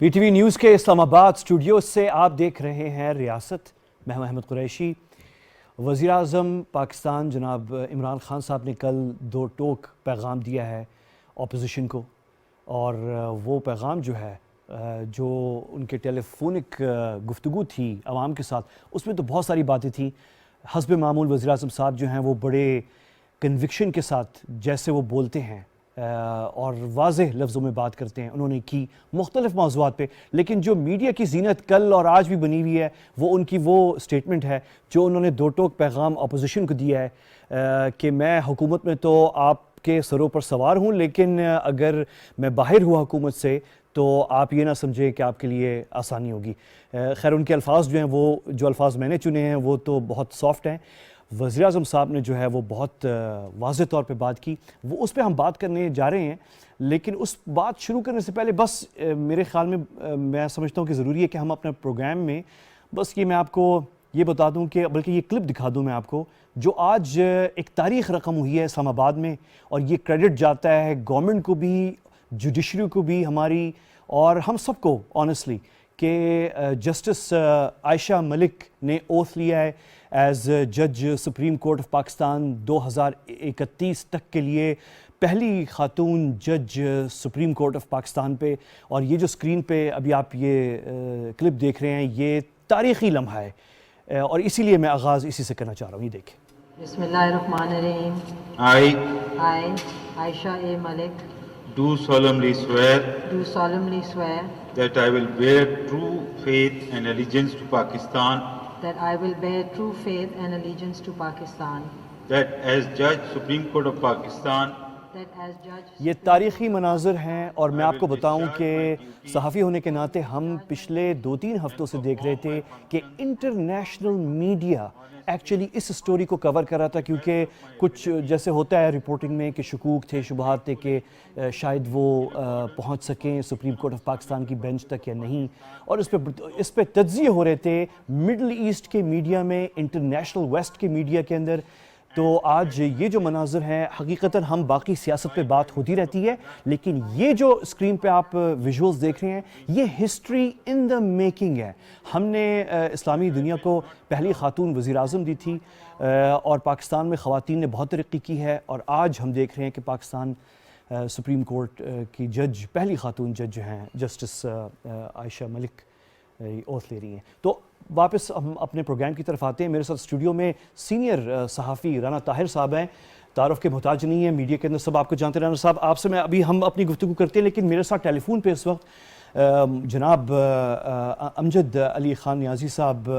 P T V news کے اسلام آباد studio سے آپ دیکھ رہے ہیں ریاست. میں ہوں احمد قریشی. وزیر اعظم پاکستان جناب عمران خان صاحب نے کل دو ٹوک پیغام دیا ہے اپوزیشن کو، اور وہ پیغام جو ہے جو ان کے ٹیلی فونک گفتگو تھی عوام کے ساتھ، اس میں تو بہت ساری باتیں تھیں. حسب معمول وزیر اعظم صاحب جو ہیں وہ بڑے کنوکشن کے ساتھ جیسے وہ بولتے ہیں اور واضح لفظوں میں بات کرتے ہیں، انہوں نے کی مختلف موضوعات پہ. لیکن جو میڈیا کی زینت کل اور آج بھی بنی ہوئی ہے وہ ان کی وہ سٹیٹمنٹ ہے جو انہوں نے دو ٹوک پیغام اپوزیشن کو دیا ہے کہ میں حکومت میں تو آپ کے سروں پر سوار ہوں، لیکن اگر میں باہر ہوا حکومت سے تو آپ یہ نہ سمجھیں کہ آپ کے لیے آسانی ہوگی. خیر ان کے الفاظ جو ہیں، وہ جو الفاظ میں نے چنے ہیں وہ تو بہت سافٹ ہیں. وزیر اعظم صاحب نے جو ہے وہ بہت واضح طور پہ بات کی، وہ اس پہ ہم بات کرنے جا رہے ہیں. لیکن اس بات شروع کرنے سے پہلے بس میرے خیال میں میں سمجھتا ہوں کہ ضروری ہے کہ ہم اپنے پروگرام میں بس یہ میں آپ کو یہ بتا دوں کہ بلکہ یہ کلپ دکھا دوں میں آپ کو، جو آج ایک تاریخ رقم ہوئی ہے اسلام آباد میں، اور یہ کریڈٹ جاتا ہے گورنمنٹ کو بھی، جوڈیشری کو بھی ہماری، اور ہم سب کو آنیسٹلی، کہ جسٹس عائشہ ملک نے اوتھ لیا ہے ایز جج سپریم کورٹ آف پاکستان 2031 تک کے لیے پہلی خاتون جج سپریم کورٹ آف پاکستان پہ. اور یہ جو سکرین پہ ابھی آپ یہ کلپ دیکھ رہے ہیں یہ تاریخی لمحہ ہے، اور اسی لیے میں آغاز اسی سے کرنا چاہ رہا ہوں. یہ دیکھیں. بسم اللہ الرحمن الرحیم. I, Aisha A. Malik, do solemnly swear do solemnly swear that I will bear true faith and allegiance to Pakistan, that I will bear true faith and allegiance to Pakistan, that as Judge Supreme Court of Pakistan, that as judge یہ تاریخی مناظر ہیں. اور میں آپ کو بتاؤں کہ صحافی ہونے کے ناطے ہم پچھلے 2-3 ہفتوں سے دیکھ رہے تھے کہ انٹرنیشنل میڈیا ایکچولی اس سٹوری کو کور کر رہا تھا، کیونکہ کچھ جیسے ہوتا ہے رپورٹنگ میں کہ شکوک تھے، شبہات تھے کہ شاید وہ پہنچ سکیں سپریم کورٹ آف پاکستان کی بینچ تک یا نہیں، اور اس پہ تجزیے ہو رہے تھے مڈل ایسٹ کے میڈیا میں، انٹرنیشنل ویسٹ کے میڈیا کے اندر. تو آج یہ جو مناظر ہیں حقیقتاً ہم باقی سیاست پہ بات ہوتی رہتی ہے، لیکن یہ جو اسکرین پہ آپ ویژولز دیکھ رہے ہیں یہ ہسٹری ان دا میکنگ ہے. ہم نے اسلامی دنیا کو پہلی خاتون وزیر اعظم دی تھی، اور پاکستان میں خواتین نے بہت ترقی کی ہے، اور آج ہم دیکھ رہے ہیں کہ پاکستان سپریم کورٹ کی جج، پہلی خاتون جج جو ہیں جسٹس عائشہ ملک اوتھ لے رہی ہیں. تو واپس ہم اپنے پروگرام کی طرف آتے ہیں. میرے ساتھ اسٹوڈیو میں سینئر صحافی رانا طاہر صاحب ہیں، تعارف کے محتاج نہیں ہیں، میڈیا کے اندر سب آپ کو جانتے ہیں. رانا صاحب آپ سے میں ابھی ہم اپنی گفتگو کرتے ہیں، لیکن میرے ساتھ ٹیلی فون پہ اس وقت جناب امجد علی خان نیازی صاحب،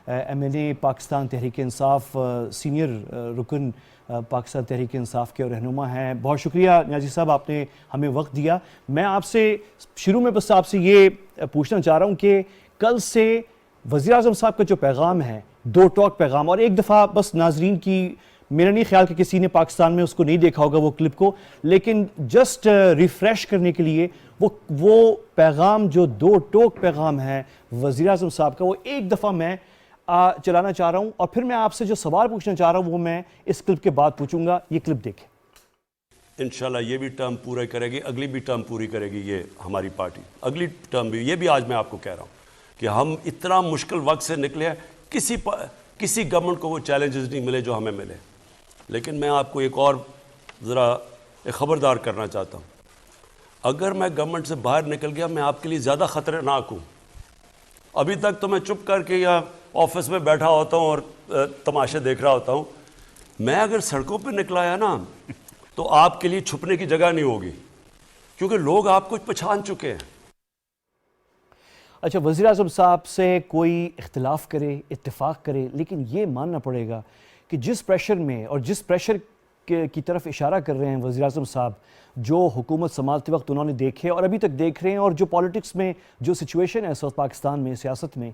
MNA پاکستان تحریک انصاف، سینئر رکن پاکستان تحریک انصاف کے رہنما ہیں. بہت شکریہ نیازی صاحب، آپ نے ہمیں وقت دیا. میں آپ سے شروع میں بس آپ سے یہ پوچھنا چاہ رہا ہوں کہ کل سے وزیر اعظم صاحب کا جو پیغام ہے، دو ٹاک پیغام، اور ایک دفعہ بس ناظرین کی، میرا نہیں خیال کہ کسی نے پاکستان میں اس کو نہیں دیکھا ہوگا وہ کلپ کو، لیکن جسٹ ریفریش کرنے کے لیے وہ پیغام جو دو ٹوک پیغام ہے وزیر اعظم صاحب کا، وہ ایک دفعہ میں چلانا چاہ رہا ہوں، اور پھر میں آپ سے جو سوال پوچھنا چاہ رہا ہوں وہ میں اس کلپ کے بعد پوچھوں گا. یہ کلپ دیکھیں. انشاءاللہ یہ بھی ٹرم پورا کرے گی، اگلی بھی ٹرم پوری کرے گی یہ ہماری پارٹی، اگلی ٹرم بھی. یہ بھی آج میں آپ کو کہہ رہا ہوں کہ ہم اتنا مشکل وقت سے نکلے ہیں، کسی گورنمنٹ کو وہ چیلنجز نہیں ملے جو ہمیں ملے. لیکن میں آپ کو ایک اور ذرا خبردار کرنا چاہتا ہوں. اگر میں گورنمنٹ سے باہر نکل گیا میں آپ کے لیے زیادہ خطرناک ہوں. ابھی تک تو میں چپ کر کے یا آفس میں بیٹھا ہوتا ہوں اور تماشے دیکھ رہا ہوتا ہوں. میں اگر سڑکوں پہ نکلایا نا تو آپ کے لیے چھپنے کی جگہ نہیں ہوگی، کیونکہ لوگ آپ کو پہچان چکے ہیں. اچھا، وزیر اعظم صاحب سے کوئی اختلاف کرے، اتفاق کرے، لیکن یہ ماننا پڑے گا کہ جس پریشر میں اور جس پریشر کی طرف اشارہ کر رہے ہیں وزیر اعظم صاحب، جو حکومت سنبھالتے وقت انہوں نے دیکھے اور ابھی تک دیکھ رہے ہیں، اور جو پالیٹکس میں جو سچویشن ہے اس وقت پاکستان میں سیاست میں،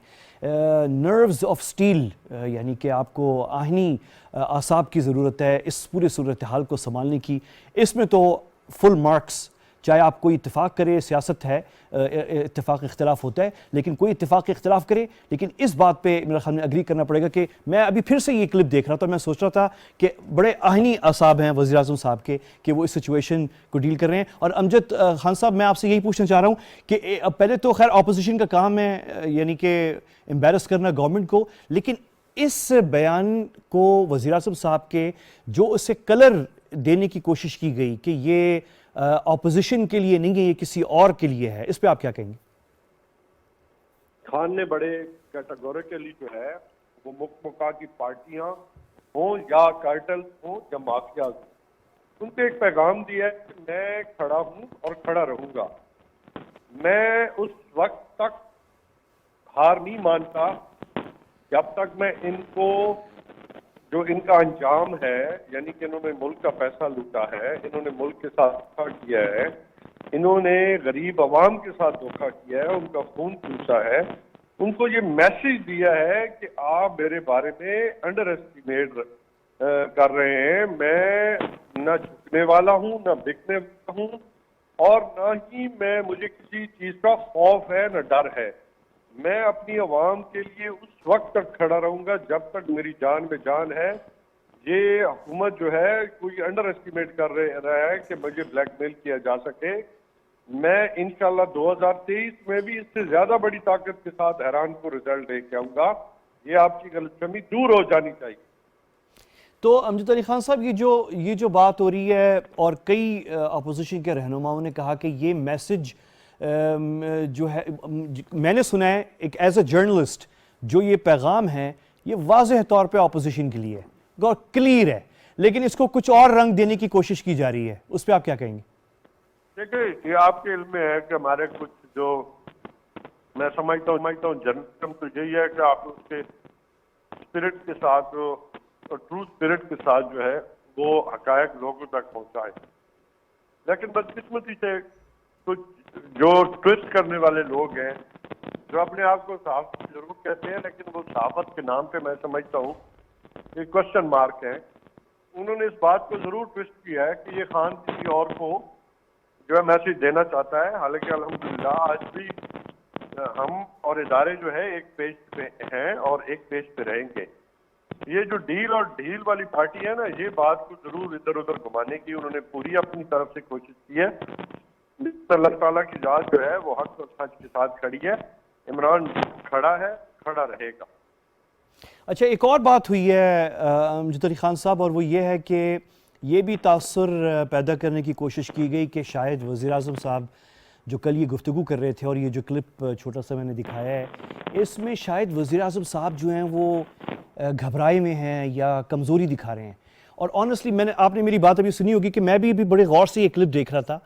نروز آف سٹیل، یعنی کہ آپ کو آہنی اعصاب کی ضرورت ہے اس پورے صورتحال کو سنبھالنے کی. اس میں تو فل مارکس چاہے آپ کوئی اتفاق کرے، سیاست ہے، اتفاق اختلاف ہوتا ہے، لیکن کوئی اتفاق اختلاف کرے، لیکن اس بات پہ میرا خیال میں اگری کرنا پڑے گا کہ میں ابھی پھر سے یہ کلپ دیکھ رہا تھا، میں سوچ رہا تھا کہ بڑے آہنی اعصاب ہیں وزیر اعظم صاحب کے کہ وہ اس سچویشن کو ڈیل کر رہے ہیں. اور امجد خان صاحب، میں آپ سے یہی پوچھنا چاہ رہا ہوں کہ پہلے تو خیر اپوزیشن کا کام ہے یعنی کہ امبیرس کرنا گورنمنٹ کو، لیکن اس بیان کو وزیر اعظم صاحب کے جو اسے کلر دینے کی کوشش کی گئی کہ یہ اپوزیشن کے لیے نہیں ہے، یہ کسی اور کے لیے ہے، اس پہ آپ کیا کہیں گے؟ خان نے بڑے کیٹیگوریکلی جو ہے وہ مکا کی پارٹیاں ہوں یا کارٹل ہوں یا مافیاز ہوں، ان کو ایک پیغام دیا ہے کہ میں کھڑا ہوں اور کھڑا رہوں گا. میں اس وقت تک ہار نہیں مانتا جب تک میں ان کو جو ان کا انجام ہے، یعنی کہ انہوں نے ملک کا پیسہ لوٹا ہے، انہوں نے ملک کے ساتھ دھوکہ کیا ہے، انہوں نے غریب عوام کے ساتھ دھوکہ کیا ہے، ان کا خون چوسا ہے، ان کو یہ میسج دیا ہے کہ آپ میرے بارے میں انڈر ایسٹیمیٹ کر رہے ہیں. میں نہ جھکنے والا ہوں، نہ بکنے والا ہوں، اور نہ ہی مجھے کسی چیز کا خوف ہے، نہ ڈر ہے. میں اپنی عوام کے لیے اس وقت تک کھڑا رہوں گا جب تک میری جان میں جان ہے. یہ حکومت جو ہے کوئی انڈر ایسٹیمیٹ کر رہا ہے کہ مجھے بلیک میل کیا جا سکے. میں انشاءاللہ 2023 میں بھی اس سے زیادہ بڑی طاقت کے ساتھ ایران کو رزلٹ لے کے آؤں گا. یہ آپ کی غلط فہمی دور ہو جانی چاہیے. تو امجد علی خان صاحب، یہ جو بات ہو رہی ہے اور کئی اپوزیشن کے رہنماؤں نے کہا کہ یہ میسج جو ہے، میں نے سنا ہے ایک ایز اے جرنلسٹ، جو یہ پیغام ہے یہ واضح طور پہ اپوزیشن کے لیے ہے، کلیئر ہے، لیکن اس کو کچھ اور رنگ دینے کی کوشش کی جا رہی ہے. اس پہ آپ کیا کہیں گے؟ دیکھیں، یہ آپ کے علم میں ہے کہ ہمارے کچھ جو میں سمجھتا ہوں جرنلزم تو یہی ہے کہ آپ اس کے اسپرٹ کے ساتھ اور ٹرو اسپرٹ کے ساتھ جو ہے وہ حقائق لوگوں تک پہنچائیں. لیکن بدقسمتی سے کچھ جو ٹویسٹ کرنے والے لوگ ہیں، جو اپنے آپ کو صحافت ضرور کہتے ہیں لیکن وہ صحافت کے نام پہ میں سمجھتا ہوں ایک کوشچن مارک ہے، انہوں نے اس بات کو ضرور ٹویسٹ کیا ہے کہ یہ خان کسی اور کو جو ہے میسج دینا چاہتا ہے. حالانکہ الحمدللہ آج بھی ہم اور ادارے جو ہے ایک پیج پہ ہیں اور ایک پیج پہ رہیں گے. یہ جو ڈیل اور ڈھیل والی پارٹی ہے نا، یہ بات کو ضرور ادھر ادھر گھمانے کی انہوں نے پوری اپنی طرف سے کوشش کی ہے. اللہ تعالیٰ کی ذات جو ہے وہ حق اور سچ کے ساتھ کھڑی ہے. عمران کھڑا ہے، کھڑا رہے گا. اچھا، ایک اور بات ہوئی ہے امجد علی خان صاحب، اور وہ یہ ہے کہ یہ بھی تاثر پیدا کرنے کی کوشش کی گئی کہ شاید وزیر اعظم صاحب جو کل یہ گفتگو کر رہے تھے، اور یہ جو کلپ چھوٹا سا میں نے دکھایا ہے، اس میں شاید وزیر اعظم صاحب جو ہیں وہ گھبرائے میں ہیں یا کمزوری دکھا رہے ہیں. اور آنیسٹلی آپ نے میری بات ابھی سنی ہوگی کہ میں بھی بڑے غور سے یہ کلپ دیکھ رہا تھا،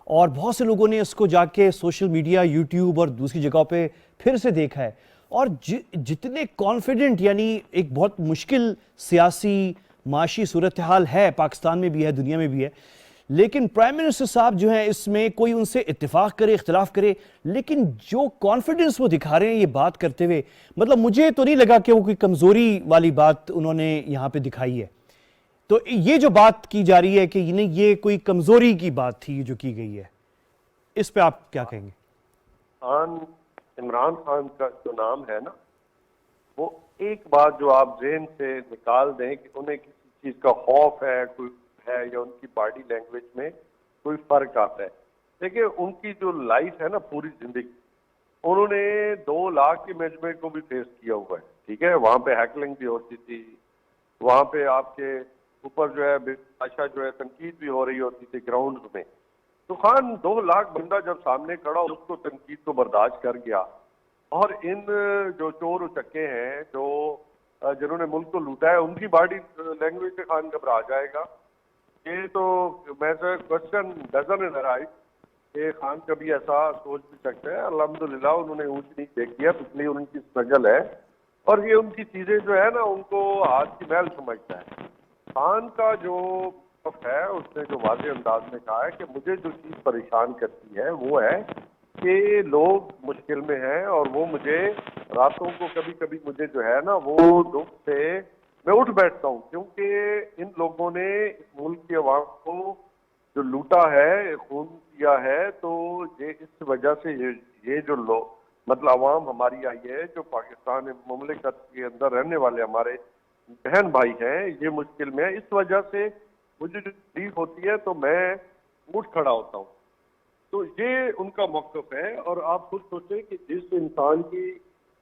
اور بہت سے لوگوں نے اس کو جا کے سوشل میڈیا، یوٹیوب اور دوسری جگہوں پہ پھر سے دیکھا ہے. اور جتنے کانفیڈنٹ، یعنی ایک بہت مشکل سیاسی معاشی صورتحال ہے، پاکستان میں بھی ہے، دنیا میں بھی ہے، لیکن پرائم منسٹر صاحب جو ہیں اس میں کوئی ان سے اتفاق کرے، اختلاف کرے، لیکن جو کانفیڈنس وہ دکھا رہے ہیں یہ بات کرتے ہوئے، مطلب مجھے تو نہیں لگا کہ وہ کوئی کمزوری والی بات انہوں نے یہاں پہ دکھائی ہے. تو یہ جو بات کی جا رہی ہے کہ یہ کوئی کمزوری کی بات تھی جو کی گئی ہے، اس پہ آپ کیا کہیں گے؟ عمران خان کا جو نام ہے نا، وہ ایک بات جو آپ ذہن سے نکال دیں کہ انہیں کسی چیز کا خوف ہے کوئی ہے، یا ان کی باڈی لینگویج میں کوئی فرق آتا ہے. دیکھیں، ان کی جو لائف ہے نا، پوری زندگی انہوں نے 2 لاکھ کے مجمع کو بھی فیس کیا ہوا ہے. ٹھیک ہے، وہاں پہ ہیکلنگ بھی ہوتی تھی، وہاں پہ آپ کے اوپر جو ہے بادشاہ جو ہے تنقید بھی ہو رہی ہوتی تھی گراؤنڈ میں. تو خان 2 لاکھ بندہ جب سامنے کھڑا اس کو تنقید کو برداشت کر گیا. اور ان جو چور اچکے ہیں جنہوں نے ملک کو لوٹا ہے، ان کی باڈی لینگویج سے خان گھبرا جائے گا. یہ تو میں سے کوشچن ڈزن نظر آئی کہ خان کبھی ایسا سوچ بھی سکتے ہیں. الحمدللہ انہوں نے اونچ نیچ دیکھی ہے، پچھلی ان کی اسٹرگل ہے، اور یہ ان کی چیزیں جو ہے نا ان کو ہاتھ کی محل سمجھتا ہے. خان کا جو ہے اس نے جو واضح انداز میں کہا ہے کہ مجھے جو چیز پریشان کرتی ہے وہ ہے کہ لوگ مشکل میں ہیں، اور وہ مجھے راتوں کو کبھی کبھی مجھے جو ہے نا وہ دکھ سے میں اٹھ بیٹھتا ہوں، کیونکہ ان لوگوں نے اس ملک کی عوام کو جو لوٹا ہے، خون کیا ہے تو یہ اس وجہ سے یہ جو لوگ مطلب عوام ہماری آئی ہے جو پاکستان مملکت کے اندر رہنے والے ہمارے بہن بھائی ہیں یہ مشکل میں ہے، اس وجہ سے مجھے جو تکلیف ہوتی ہے تو میں اٹھ کھڑا ہوتا ہوں. تو یہ ان کا موقف ہے. اور آپ خود سوچیں کہ جس انسان کی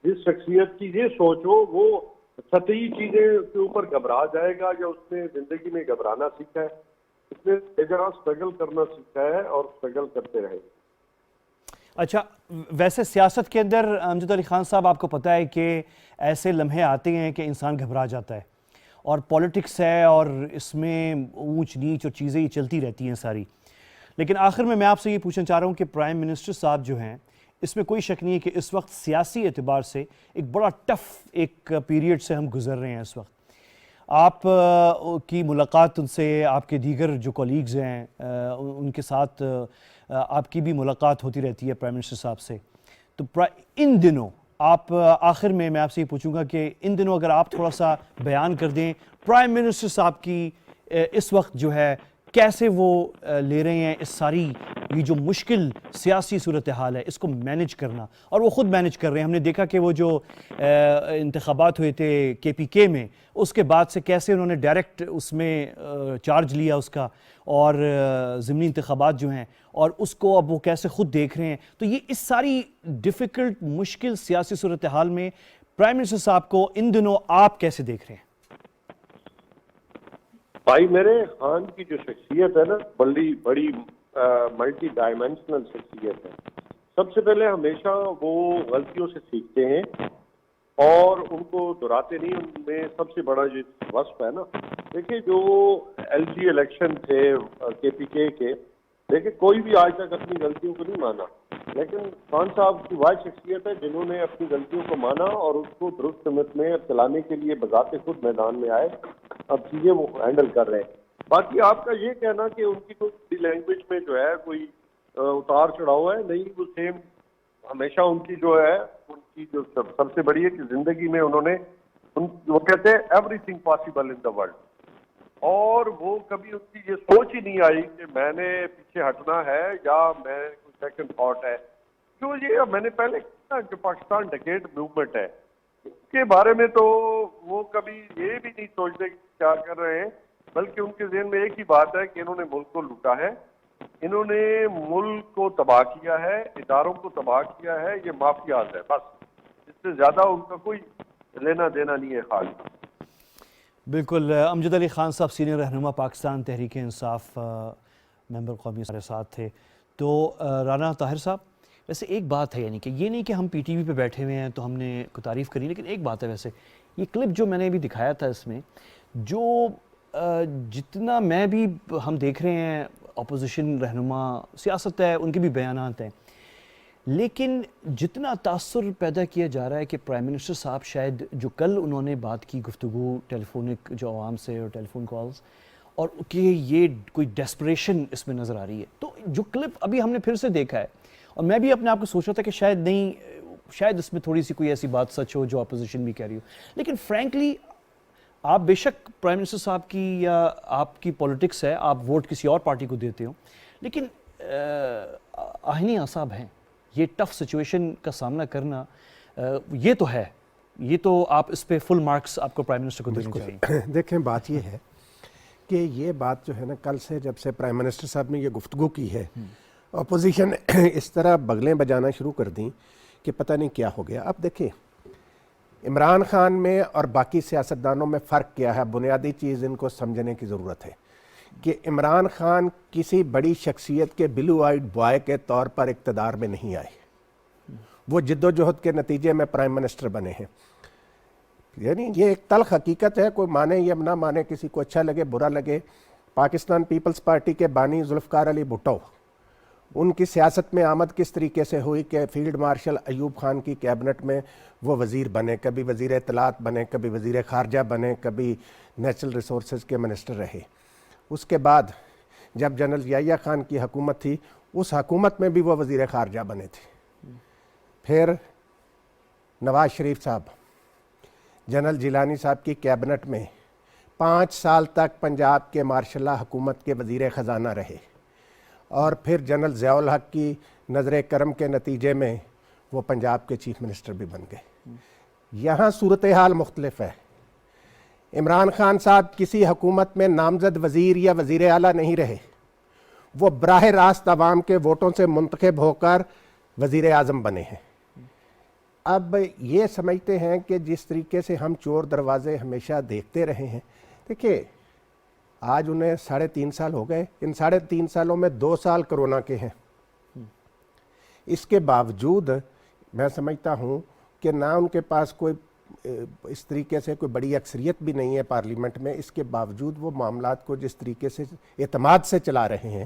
جس شخصیت کی یہ سوچ ہو وہ سطحی چیزیں کے اوپر گھبرا جائے گا یا اس نے زندگی میں گھبرانا سیکھا ہے؟ اس نے اسٹرگل کرنا سیکھا ہے اور اسٹرگل کرتے رہے. اچھا ویسے سیاست کے اندر امجد علی خان صاحب آپ کو پتہ ہے کہ ایسے لمحے آتے ہیں کہ انسان گھبرا جاتا ہے اور پولیٹکس ہے اور اس میں اونچ نیچ اور چیزیں یہ چلتی رہتی ہیں ساری. لیکن آخر میں آپ سے یہ پوچھنا چاہ رہا ہوں کہ پرائم منسٹر صاحب جو ہیں اس میں کوئی شک نہیں ہے کہ اس وقت سیاسی اعتبار سے ایک بڑا ٹف ایک پیریڈ سے ہم گزر رہے ہیں اس وقت. آپ کی ملاقات ان سے آپ کے دیگر جو کولیگز ہیں ان کے ساتھ آپ کی بھی ملاقات ہوتی رہتی ہے پرائم منسٹر صاحب سے. تو ان دنوں آپ آخر میں آپ سے یہ پوچھوں گا کہ ان دنوں اگر آپ تھوڑا سا بیان کر دیں پرائم منسٹر صاحب کی اس وقت جو ہے کیسے وہ لے رہے ہیں اس ساری یہ جو مشکل سیاسی صورتحال ہے اس کو مینج کرنا. اور وہ خود مینج کر رہے ہیں. ہم نے دیکھا کہ وہ جو انتخابات ہوئے تھے KPK میں اس کے بعد سے کیسے انہوں نے ڈائریکٹ اس میں چارج لیا اس کا اور ضمنی انتخابات جو ہیں اور اس کو اب وہ کیسے خود دیکھ رہے ہیں. تو یہ اس ساری ڈیفیکلٹ مشکل سیاسی صورتحال میں پرائم منسٹر صاحب کو ان دنوں آپ کیسے دیکھ رہے ہیں؟ بھائی میرے خان کی جو شخصیت ہے نا بڑی ملٹی ڈائمینشنل شخصیت ہے. سب سے پہلے ہمیشہ وہ غلطیوں سے سیکھتے ہیں اور ان کو دہراتے نہیں. ان میں سب سے بڑا جو وصف ہے نا دیکھیں جو LG الیکشن تھے KPK کے دیکھیں کوئی بھی آج تک اپنی غلطیوں کو نہیں مانا لیکن خان صاحب کی واحد شخصیت ہے جنہوں نے اپنی غلطیوں کو مانا اور اس کو درست سمت میں چلانے کے لیے بذات خود میدان میں آئے. اب چیزیں وہ ہینڈل کر رہے ہیں. باقی آپ کا یہ کہنا کہ ان کی کوئی لینگویج میں جو ہے کوئی اتار چڑھاؤ ہے نہیں وہ سیم ہمیشہ ان کی جو ہے ان کی جو سب سے بڑی ہے کہ زندگی میں انہوں نے وہ کہتے ہیں every thing possible in the world. اور وہ کبھی ان کی یہ سوچ ہی نہیں آئی کہ میں نے پیچھے ہٹنا ہے یا میں کوئی سیکنڈ تھاٹ ہے. جو یہ میں نے پہلے کہا کہ پاکستان ڈکیٹ موومنٹ ہے اس کے بارے میں تو وہ کبھی یہ بھی نہیں سوچتے کہ کیا کر رہے ہیں بلکہ ان کے ذہن میں ایک ہی بات ہے کہ انہوں نے ملک کو لوٹا ہے انہوں نے ملک کو تباہ کیا ہے اداروں کو تباہ کیا ہے. یہ مافیاز ہے بس اس سے زیادہ ان کا کوئی لینا دینا نہیں ہے خالی. بالکل. امجد علی خان صاحب سینئر رہنما پاکستان تحریک انصاف ممبر قومی ہمارے ساتھ تھے. تو رانا طاہر صاحب ویسے ایک بات ہے یعنی کہ یہ نہیں کہ ہم PTV پہ بیٹھے ہوئے ہیں تو ہم نے کوئی تعریف کری لیکن ایک بات ہے ویسے یہ کلپ جو میں نے ابھی دکھایا تھا اس میں جو جتنا میں بھی ہم دیکھ رہے ہیں اپوزیشن رہنما سیاست ہے ان کے بھی بیانات ہیں لیکن جتنا تاثر پیدا کیا جا رہا ہے کہ پرائم منسٹر صاحب شاید جو کل انہوں نے بات کی گفتگو ٹیلی فونک جو عوام سے اور ٹیلی فون کالز اور کہ یہ کوئی ڈیسپریشن اس میں نظر آ رہی ہے. تو جو کلپ ابھی ہم نے پھر سے دیکھا ہے اور میں بھی اپنے آپ کو سوچ رہا تھا کہ شاید اس میں تھوڑی سی کوئی ایسی بات سچ ہو جو اپوزیشن بھی کہہ رہی ہو لیکن فرینکلی آپ بے شک پرائم منسٹر صاحب کی یا آپ کی پولیٹکس ہے آپ ووٹ کسی اور پارٹی کو دیتے ہو لیکن آہنی اعصاب ہیں. یہ ٹف سچویشن کا سامنا کرنا یہ تو ہے یہ تو آپ اس پہ فل مارکس آپ کو پرائم منسٹر کو دینے چاہیے. دیکھیں بات یہ ہے کہ یہ بات جو ہے نا کل سے جب سے پرائم منسٹر صاحب نے یہ گفتگو کی ہے اپوزیشن اس طرح بغلیں بجانا شروع کر دیں کہ پتہ نہیں کیا ہو گیا. اب دیکھیں عمران خان میں اور باقی سیاستدانوں میں فرق کیا ہے. بنیادی چیز ان کو سمجھنے کی ضرورت ہے کہ عمران خان کسی بڑی شخصیت کے بلو آئیڈ بوائے کے طور پر اقتدار میں نہیں آئے. وہ جد و جہد کے نتیجے میں پرائم منسٹر بنے ہیں. یعنی یہ ایک تلخ حقیقت ہے کوئی مانے یا نہ مانے کسی کو اچھا لگے برا لگے. پاکستان پیپلز پارٹی کے بانی ذوالفقار علی بھٹو ان کی سیاست میں آمد کس طریقے سے ہوئی کہ فیلڈ مارشل ایوب خان کی کیبنٹ میں وہ وزیر بنے, کبھی وزیر اطلاعات بنے, کبھی وزیر خارجہ بنے, کبھی نیچرل ریسورسز کے منسٹر رہے. اس کے بعد جب جنرل یحییٰ خان کی حکومت تھی اس حکومت میں بھی وہ وزیر خارجہ بنے تھے. پھر نواز شریف صاحب جنرل جیلانی صاحب کی کیبنٹ میں 5 سال تک پنجاب کے مارشل لا حکومت کے وزیر خزانہ رہے اور پھر جنرل ضیاء الحق کی نظر کرم کے نتیجے میں وہ پنجاب کے چیف منسٹر بھی بن گئے۔ یہاں صورتحال مختلف ہے۔ عمران خان صاحب کسی حکومت میں نامزد وزیر یا وزیر اعلیٰ نہیں رہے، وہ براہ راست عوام کے ووٹوں سے منتخب ہو کر وزیر اعظم بنے ہیں۔ اب یہ سمجھتے ہیں کہ جس طریقے سے ہم چور دروازے ہمیشہ دیکھتے رہے ہیں، دیکھیں آج انہیں 3.5 سال ہو گئے، ان 3.5 سالوں میں 2 سال کرونا کے ہیں، اس کے باوجود میں سمجھتا ہوں کہ نہ ان کے پاس کوئی اس طریقے سے کوئی بڑی اکثریت بھی نہیں ہے پارلیمنٹ میں، اس کے باوجود وہ معاملات کو جس طریقے سے اعتماد سے چلا رہے ہیں۔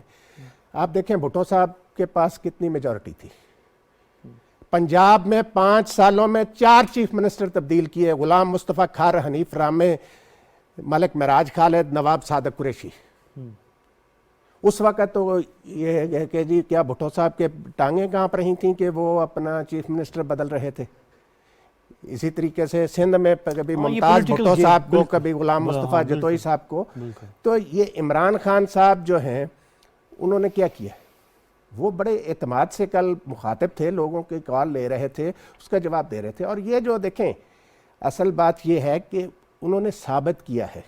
آپ دیکھیں بھٹو صاحب کے پاس کتنی میجورٹی تھی، پنجاب میں 5 سالوں میں 4 چیف منسٹر تبدیل کیے، غلام مصطفیٰ کھار، حنیف رامے، ملک معراج خالد، نواب صادق قریشی۔ اس وقت تو یہ ہے کہ جی کیا بھٹو صاحب کے ٹانگیں کہاں پر رہی تھیں کہ وہ اپنا چیف منسٹر بدل رہے تھے؟ اسی طریقے سے سندھ میں کبھی ممتاز بھٹو صاحب کو، کبھی غلام مصطفیٰ جتوئی صاحب کو۔ تو یہ عمران خان صاحب جو ہیں انہوں نے کیا کیا؟ وہ بڑے اعتماد سے کل مخاطب تھے، لوگوں کے کال لے رہے تھے، اس کا جواب دے رہے تھے۔ اور یہ جو دیکھیں اصل بات یہ ہے کہ انہوں نے ثابت کیا ہے،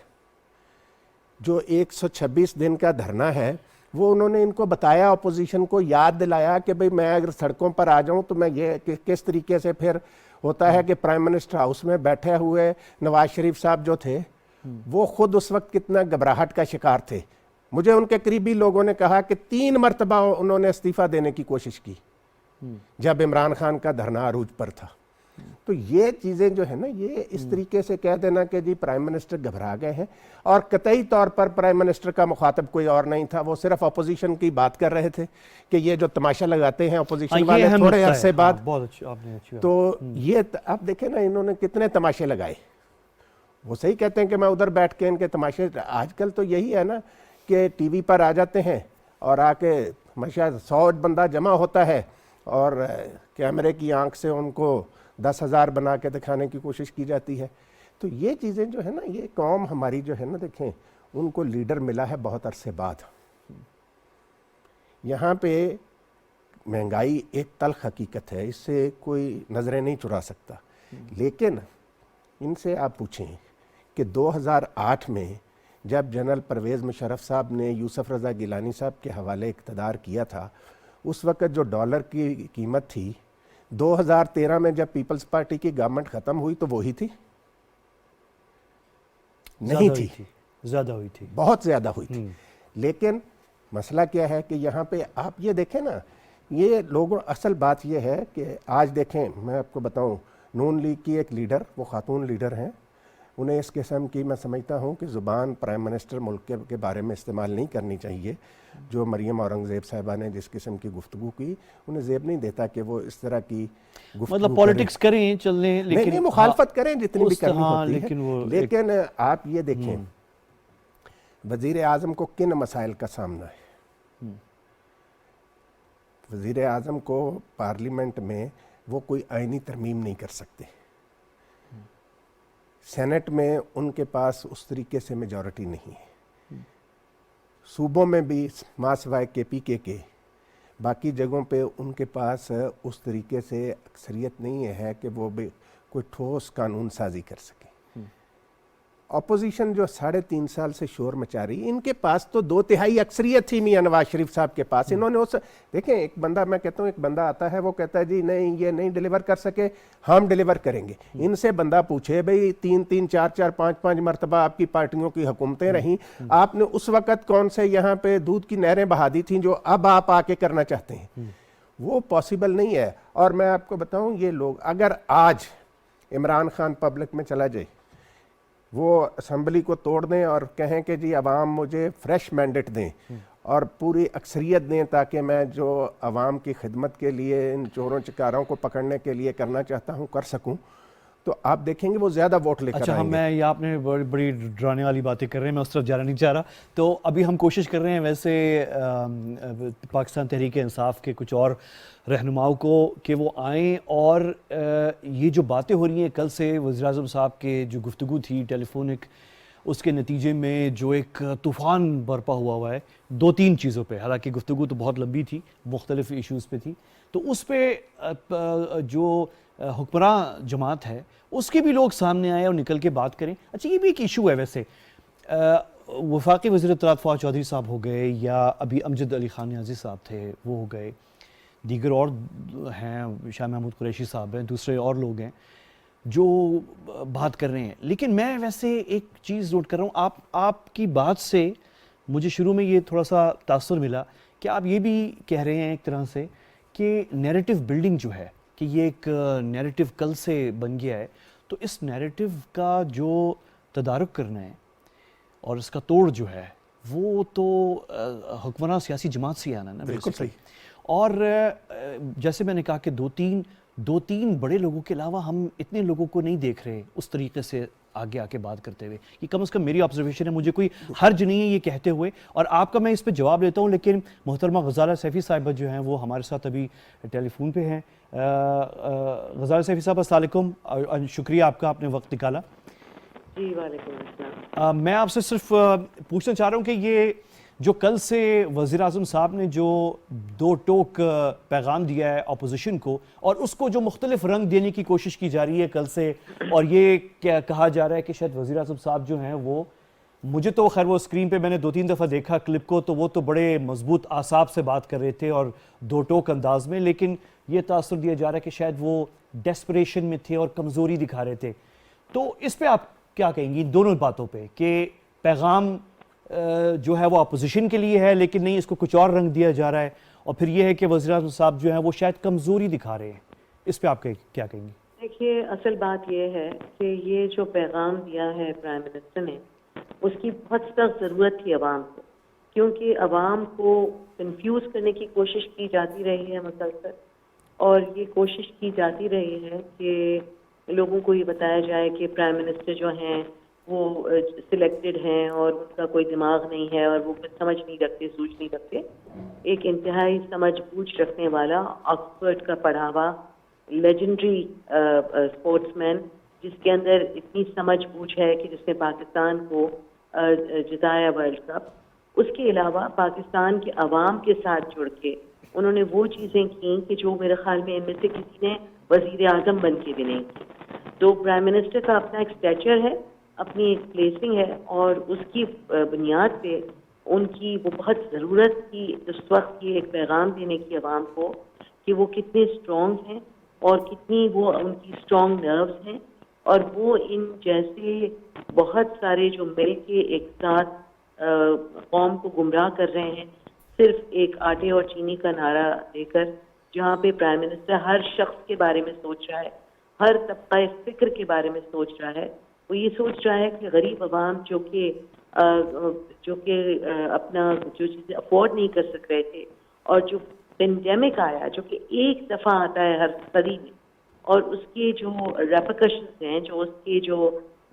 جو 126 دن کا دھرنا ہے وہ انہوں نے ان کو بتایا، اپوزیشن کو یاد دلایا کہ بھئی میں اگر سڑکوں پر آ جاؤں تو میں یہ کس طریقے سے پھر ہوتا ہے کہ پرائم منسٹر ہاؤس میں بیٹھے ہوئے نواز شریف صاحب جو تھے وہ خود اس وقت کتنا گھبراہٹ کا شکار تھے۔ مجھے ان کے قریبی لوگوں نے کہا کہ 3 مرتبہ انہوں نے استعفیٰ دینے کی کوشش کی جب عمران خان کا دھرنا عروج پر تھا۔ تو یہ چیزیں جو ہے نا، یہ اس طریقے سے کہہ دینا کہ جی پرائم منسٹر گھبرا گئے ہیں، اور قطعی طور پر پرائم منسٹر کا مخاطب کوئی اور نہیں تھا، وہ صرف اپوزیشن کی بات کر رہے تھے کہ یہ جو تماشا لگاتے ہیں اپوزیشن والے تھوڑے عرصے بعد، تو یہ آپ دیکھیں نا انہوں نے کتنے تماشے لگائے۔ وہ صحیح کہتے ہیں کہ میں ادھر بیٹھ کے ان کے تماشے، آج کل تو یہی ہے نا کہ ٹی وی پر آ جاتے ہیں اور آ کے ہمیشہ 100 بندہ جمع ہوتا ہے اور کیمرے کی آنکھ سے ان کو 10,000 بنا کے دکھانے کی کوشش کی جاتی ہے۔ تو یہ چیزیں جو ہے نا، یہ قوم ہماری جو ہے نا، دیکھیں ان کو لیڈر ملا ہے بہت عرصے بعد۔ یہاں پہ مہنگائی ایک تلخ حقیقت ہے، اس سے کوئی نظریں نہیں چرا سکتا، لیکن ان سے آپ پوچھیں کہ 2008 میں جب جنرل پرویز مشرف صاحب نے یوسف رضا گیلانی صاحب کے حوالے اقتدار کیا تھا، اس وقت جو ڈالر کی قیمت تھی 2013 میں جب پیپلز پارٹی کی گورنمنٹ ختم ہوئی تو وہی تھی؟ نہیں تھی، زیادہ ہوئی تھی، بہت زیادہ ہوئی تھی۔ لیکن مسئلہ کیا ہے کہ یہاں پہ آپ یہ دیکھیں نا، یہ لوگوں، اصل بات یہ ہے کہ آج دیکھیں میں آپ کو بتاؤں، نون لیگ کی ایک لیڈر، وہ خاتون لیڈر ہیں، انہیں اس قسم کی میں سمجھتا ہوں کہ زبان پرائم منسٹر ملک کے بارے میں استعمال نہیں کرنی چاہیے۔ جو مریم اورنگزیب صاحبہ نے جس قسم کی گفتگو کی، انہیں زیب نہیں دیتا کہ وہ اس طرح کی گفتگو مطلب پولیٹکس کریں چلنے، لیکن نہیں مخالفت کریں جتنی بھی کرنی ہوتی ہے۔ لیکن لیکن آپ یہ دیکھیں وزیر اعظم کو کن مسائل کا سامنا ہے؟ وزیر اعظم کو پارلیمنٹ میں وہ کوئی آئینی ترمیم نہیں کر سکتے، سینٹ میں ان کے پاس اس طریقے سے میجورٹی نہیں ہے، صوبوں میں بھی ماں سوائے کے پی کے باقی جگہوں پہ ان کے پاس اس طریقے سے اکثریت نہیں ہے کہ وہ بھی کوئی ٹھوس قانون سازی کر سکے۔ اپوزیشن جو 3.5 سال سے شور مچا رہی، ان کے پاس تو 2/3 اکثریت تھی میاں نواز شریف صاحب کے پاس۔ انہوں نے اس دیکھیں ایک بندہ، میں کہتا ہوں ایک بندہ آتا ہے وہ کہتا ہے جی نہیں یہ نہیں ڈیلیور کر سکے، ہم ڈیلیور کریں گے۔ ان سے بندہ پوچھے بھئی 3 4 5 مرتبہ آپ کی پارٹیوں کی حکومتیں رہیں، آپ نے اس وقت کون سے یہاں پہ دودھ کی نہریں بہا دی تھیں جو اب آپ آ کے کرنا چاہتے ہیں؟ وہ پاسبل نہیں ہے۔ اور میں آپ کو بتاؤں یہ لوگ اگر آج عمران خان پبلک میں چلا جائے، وہ اسمبلی کو توڑ دیں اور کہیں کہ جی عوام مجھے فریش مینڈیٹ دیں اور پوری اکثریت دیں تاکہ میں جو عوام کی خدمت کے لیے ان چوروں چکاروں کو پکڑنے کے لیے کرنا چاہتا ہوں کر سکوں، تو آپ دیکھیں گے وہ زیادہ ووٹ لے کر اچھا آئیں گے۔ میں یہ آپ نے بڑی ڈرانے والی باتیں کر رہے ہیں، میں اس طرف جانا نہیں چاہ رہا۔ تو ابھی ہم کوشش کر رہے ہیں ویسے پاکستان تحریک انصاف کے کچھ اور رہنماؤں کو کہ وہ آئیں، اور یہ جو باتیں ہو رہی ہیں کل سے وزیر اعظم صاحب کے جو گفتگو تھی ٹیلی فونک، اس کے نتیجے میں جو ایک طوفان برپا ہوا ہے 2-3 چیزوں پہ، حالانکہ گفتگو تو بہت لمبی تھی، مختلف ایشوز پہ تھی، تو اس پہ جو حکمراں جماعت ہے اس کے بھی لوگ سامنے آئے اور نکل کے بات کریں. اچھا یہ بھی ایک ایشو ہے ویسے، وفاقی وزیر اطلاعات فواد چودھری صاحب ہو گئے، یا ابھی امجد علی خان نیازی صاحب تھے وہ ہو گئے، دیگر اور ہیں، شاہ محمود قریشی صاحب ہیں، دوسرے اور لوگ ہیں جو بات کر رہے ہیں. لیکن میں ویسے ایک چیز نوٹ کر رہا ہوں، آپ کی بات سے مجھے شروع میں یہ تھوڑا سا تاثر ملا کہ آپ یہ بھی کہہ رہے ہیں ایک طرح سے کہ نیریٹو بلڈنگ جو ہے، کہ یہ ایک نیریٹو کل سے بن گیا ہے، تو اس نیریٹو کا جو تدارک کرنا ہے اور اس کا توڑ جو ہے وہ تو حکمراں سیاسی جماعت سے آنا ہے نا. بالکل صحیح. اور جیسے میں نے کہا کہ دو تین بڑے لوگوں کے علاوہ ہم اتنے لوگوں کو نہیں دیکھ رہے اس طریقے سے آگے آ کے بات کرتے ہوئے. یہ کم از کم میری آبزرویشن ہے، مجھے کوئی حرج نہیں ہے یہ کہتے ہوئے، اور آپ کا میں اس پہ جواب لیتا ہوں. لیکن محترمہ غزالہ سیفی صاحبہ جو ہیں وہ ہمارے ساتھ ابھی ٹیلی فون پہ ہیں. غزالہ سیفی صاحب السلام علیکم، شکریہ آپ کا، آپ نے وقت نکالا. جی وعلیکم السلام. میں آپ سے صرف پوچھنا چاہ رہا ہوں کہ یہ جو کل سے وزیر اعظم صاحب نے جو 2 ٹوک پیغام دیا ہے اپوزیشن کو، اور اس کو جو مختلف رنگ دینے کی کوشش کی جا رہی ہے کل سے، اور یہ کہا جا رہا ہے کہ شاید وزیر اعظم صاحب جو ہیں وہ، مجھے تو خیر وہ اسکرین پہ میں نے 2-3 دفعہ دیکھا کلپ کو، تو وہ تو بڑے مضبوط اعصاب سے بات کر رہے تھے اور 2 ٹوک انداز میں، لیکن یہ تاثر دیا جا رہا ہے کہ شاید وہ ڈیسپریشن میں تھے اور کمزوری دکھا رہے تھے. تو اس پہ آپ کیا کہیں گی ان دونوں باتوں پہ کہ پیغام جو ہے وہ اپوزیشن کے لیے ہے لیکن نہیں اس کو کچھ اور رنگ دیا جا رہا ہے، اور پھر یہ ہے کہ وزیر اعظم صاحب جو ہیں وہ شاید کمزوری دکھا رہے ہیں، اس پہ آپ کیا کہیں گی؟ دیکھیے اصل بات یہ ہے کہ یہ جو پیغام دیا ہے پرائم منسٹر نے، اس کی بہت سخت ضرورت تھی عوام کو، کیونکہ عوام کو کنفیوز کرنے کی کوشش کی جاتی رہی ہے مسلسل، اور یہ کوشش کی جاتی رہی ہے کہ لوگوں کو یہ بتایا جائے کہ پرائم منسٹر جو ہیں وہ سلیکٹڈ ہیں اور ان کا کوئی دماغ نہیں ہے اور وہ کچھ سمجھ نہیں رکھتے، سوچ نہیں رکھتے. ایک انتہائی سمجھ بوجھ رکھنے والا، آکسفورڈ کا پڑھا ہوا، لیجنڈری اسپورٹس مین، جس کے اندر اتنی سمجھ بوجھ ہے کہ جس نے پاکستان کو جتایا ورلڈ کپ. اس کے علاوہ پاکستان کے عوام کے ساتھ جڑ کے انہوں نے وہ چیزیں کی کہ جو میرے خیال میں ان میں سے کسی نے وزیر اعظم بن کے بھی نہیں کی. تو پرائم منسٹر کا اپنا ایک اسٹیچر ہے، اپنی ایک پلیسنگ ہے، اور اس کی بنیاد پہ ان کی وہ بہت ضرورت تھی اس وقت یہ ایک پیغام دینے کی عوام کو کہ وہ کتنے اسٹرانگ ہیں اور کتنی وہ ان کی اسٹرانگ نروز ہیں، اور وہ ان جیسے بہت سارے جو مل کے ایک ساتھ قوم کو گمراہ کر رہے ہیں صرف ایک آٹے اور چینی کا نعرہ دے کر، جہاں پہ پرائم منسٹر ہر شخص کے بارے میں سوچ رہا ہے، ہر طبقہ فکر کے بارے میں سوچ رہا ہے. وہ یہ سوچ رہا ہے کہ غریب عوام جو کہ اپنا جو چیزیں افورڈ نہیں کر سک رہے تھے، اور جو پینڈیمک آیا جو کہ ایک دفعہ آتا ہے ہر صدی میں، اور اس کے جو ریپرکشنز ہیں، جو اس کے جو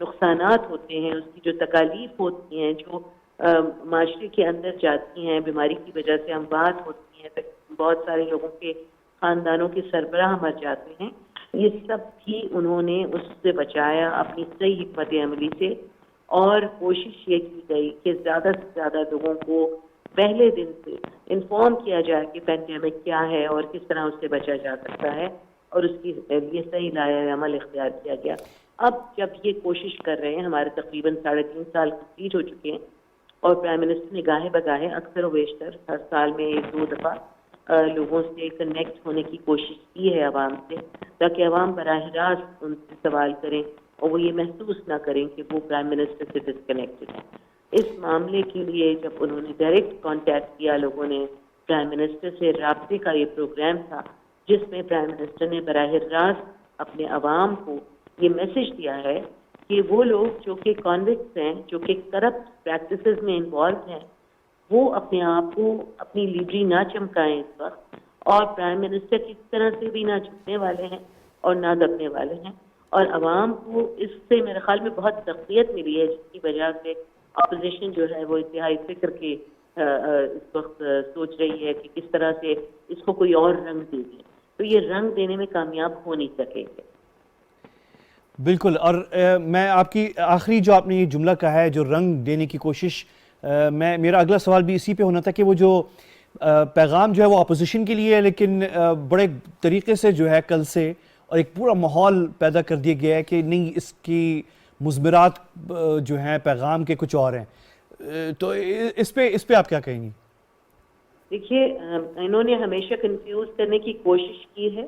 نقصانات ہوتے ہیں، اس کی جو تکالیف ہوتی ہیں، جو معاشرے کے اندر جاتی ہیں، بیماری کی وجہ سے اموات ہوتی ہیں، بہت سارے لوگوں کے خاندانوں کے سربراہ مر جاتے ہیں، یہ سب بھی انہوں نے اس سے بچایا اپنی صحیح حکمت عملی سے. اور کوشش یہ کی گئی کہ زیادہ سے زیادہ لوگوں کو پہلے دن سے انفارم کیا جائے کہ پینڈیمک کیا ہے اور کس طرح اس سے بچا جا سکتا ہے، اور اس کی یہ صحیح لایا عمل اختیار کیا گیا. اب جب یہ کوشش کر رہے ہیں، ہمارے تقریباً 3.5 سال کمپلیٹ ہو چکے ہیں، اور پرائم منسٹر نے گاہے بگاہے اکثر و بیشتر ہر سال میں 1-2 دفعہ لوگوں سے کنیکٹ ہونے کی کوشش کی ہے عوام سے، تاکہ عوام براہ راست ان سے سوال کریں اور وہ یہ محسوس نہ کریں کہ وہ پرائم منسٹر سے ڈسکنیکٹڈ ہیں. اس معاملے کے لیے جب انہوں نے ڈائریکٹ کانٹیکٹ کیا لوگوں نے پرائم منسٹر سے، رابطے کا یہ پروگرام تھا جس میں پرائم منسٹر نے براہ راست اپنے عوام کو یہ میسج دیا ہے کہ وہ لوگ جو کہ کانوکٹس ہیں، جو کہ کرپٹ پریکٹسز میں انوالو ہیں، وہ اپنے آپ کو اپنی لیڈری نہ چمکائیں اس وقت، اور پرائم منسٹر کس طرح سے بھی نہ جھکنے والے ہیں اور نہ دبنے والے ہیں. اور عوام کو اس سے میرے خیال میں بہت تقویت ملی ہے، جس کی وجہ سے اپوزیشن جو ہے وہ انتہائی فکر کے اس وقت سوچ رہی ہے کہ کس طرح سے اس کو کوئی اور رنگ دے دیں. تو یہ رنگ دینے میں کامیاب ہو نہیں سکیں گے. بالکل. اور میں آپ کی آخری جو آپ نے یہ جملہ کہا ہے جو رنگ دینے کی کوشش, میرا اگلا سوال بھی اسی پہ ہونا تھا کہ وہ جو پیغام جو ہے وہ اپوزیشن کے لیے ہے, لیکن بڑے طریقے سے جو ہے کل سے اور ایک پورا ماحول پیدا کر دیا گیا ہے کہ نہیں, اس کی مضمرات جو ہیں پیغام کے کچھ اور ہیں. تو اس پہ آپ کیا کہیں گی؟ دیکھیے, انہوں نے ہمیشہ کنفیوز کرنے کی کوشش کی ہے,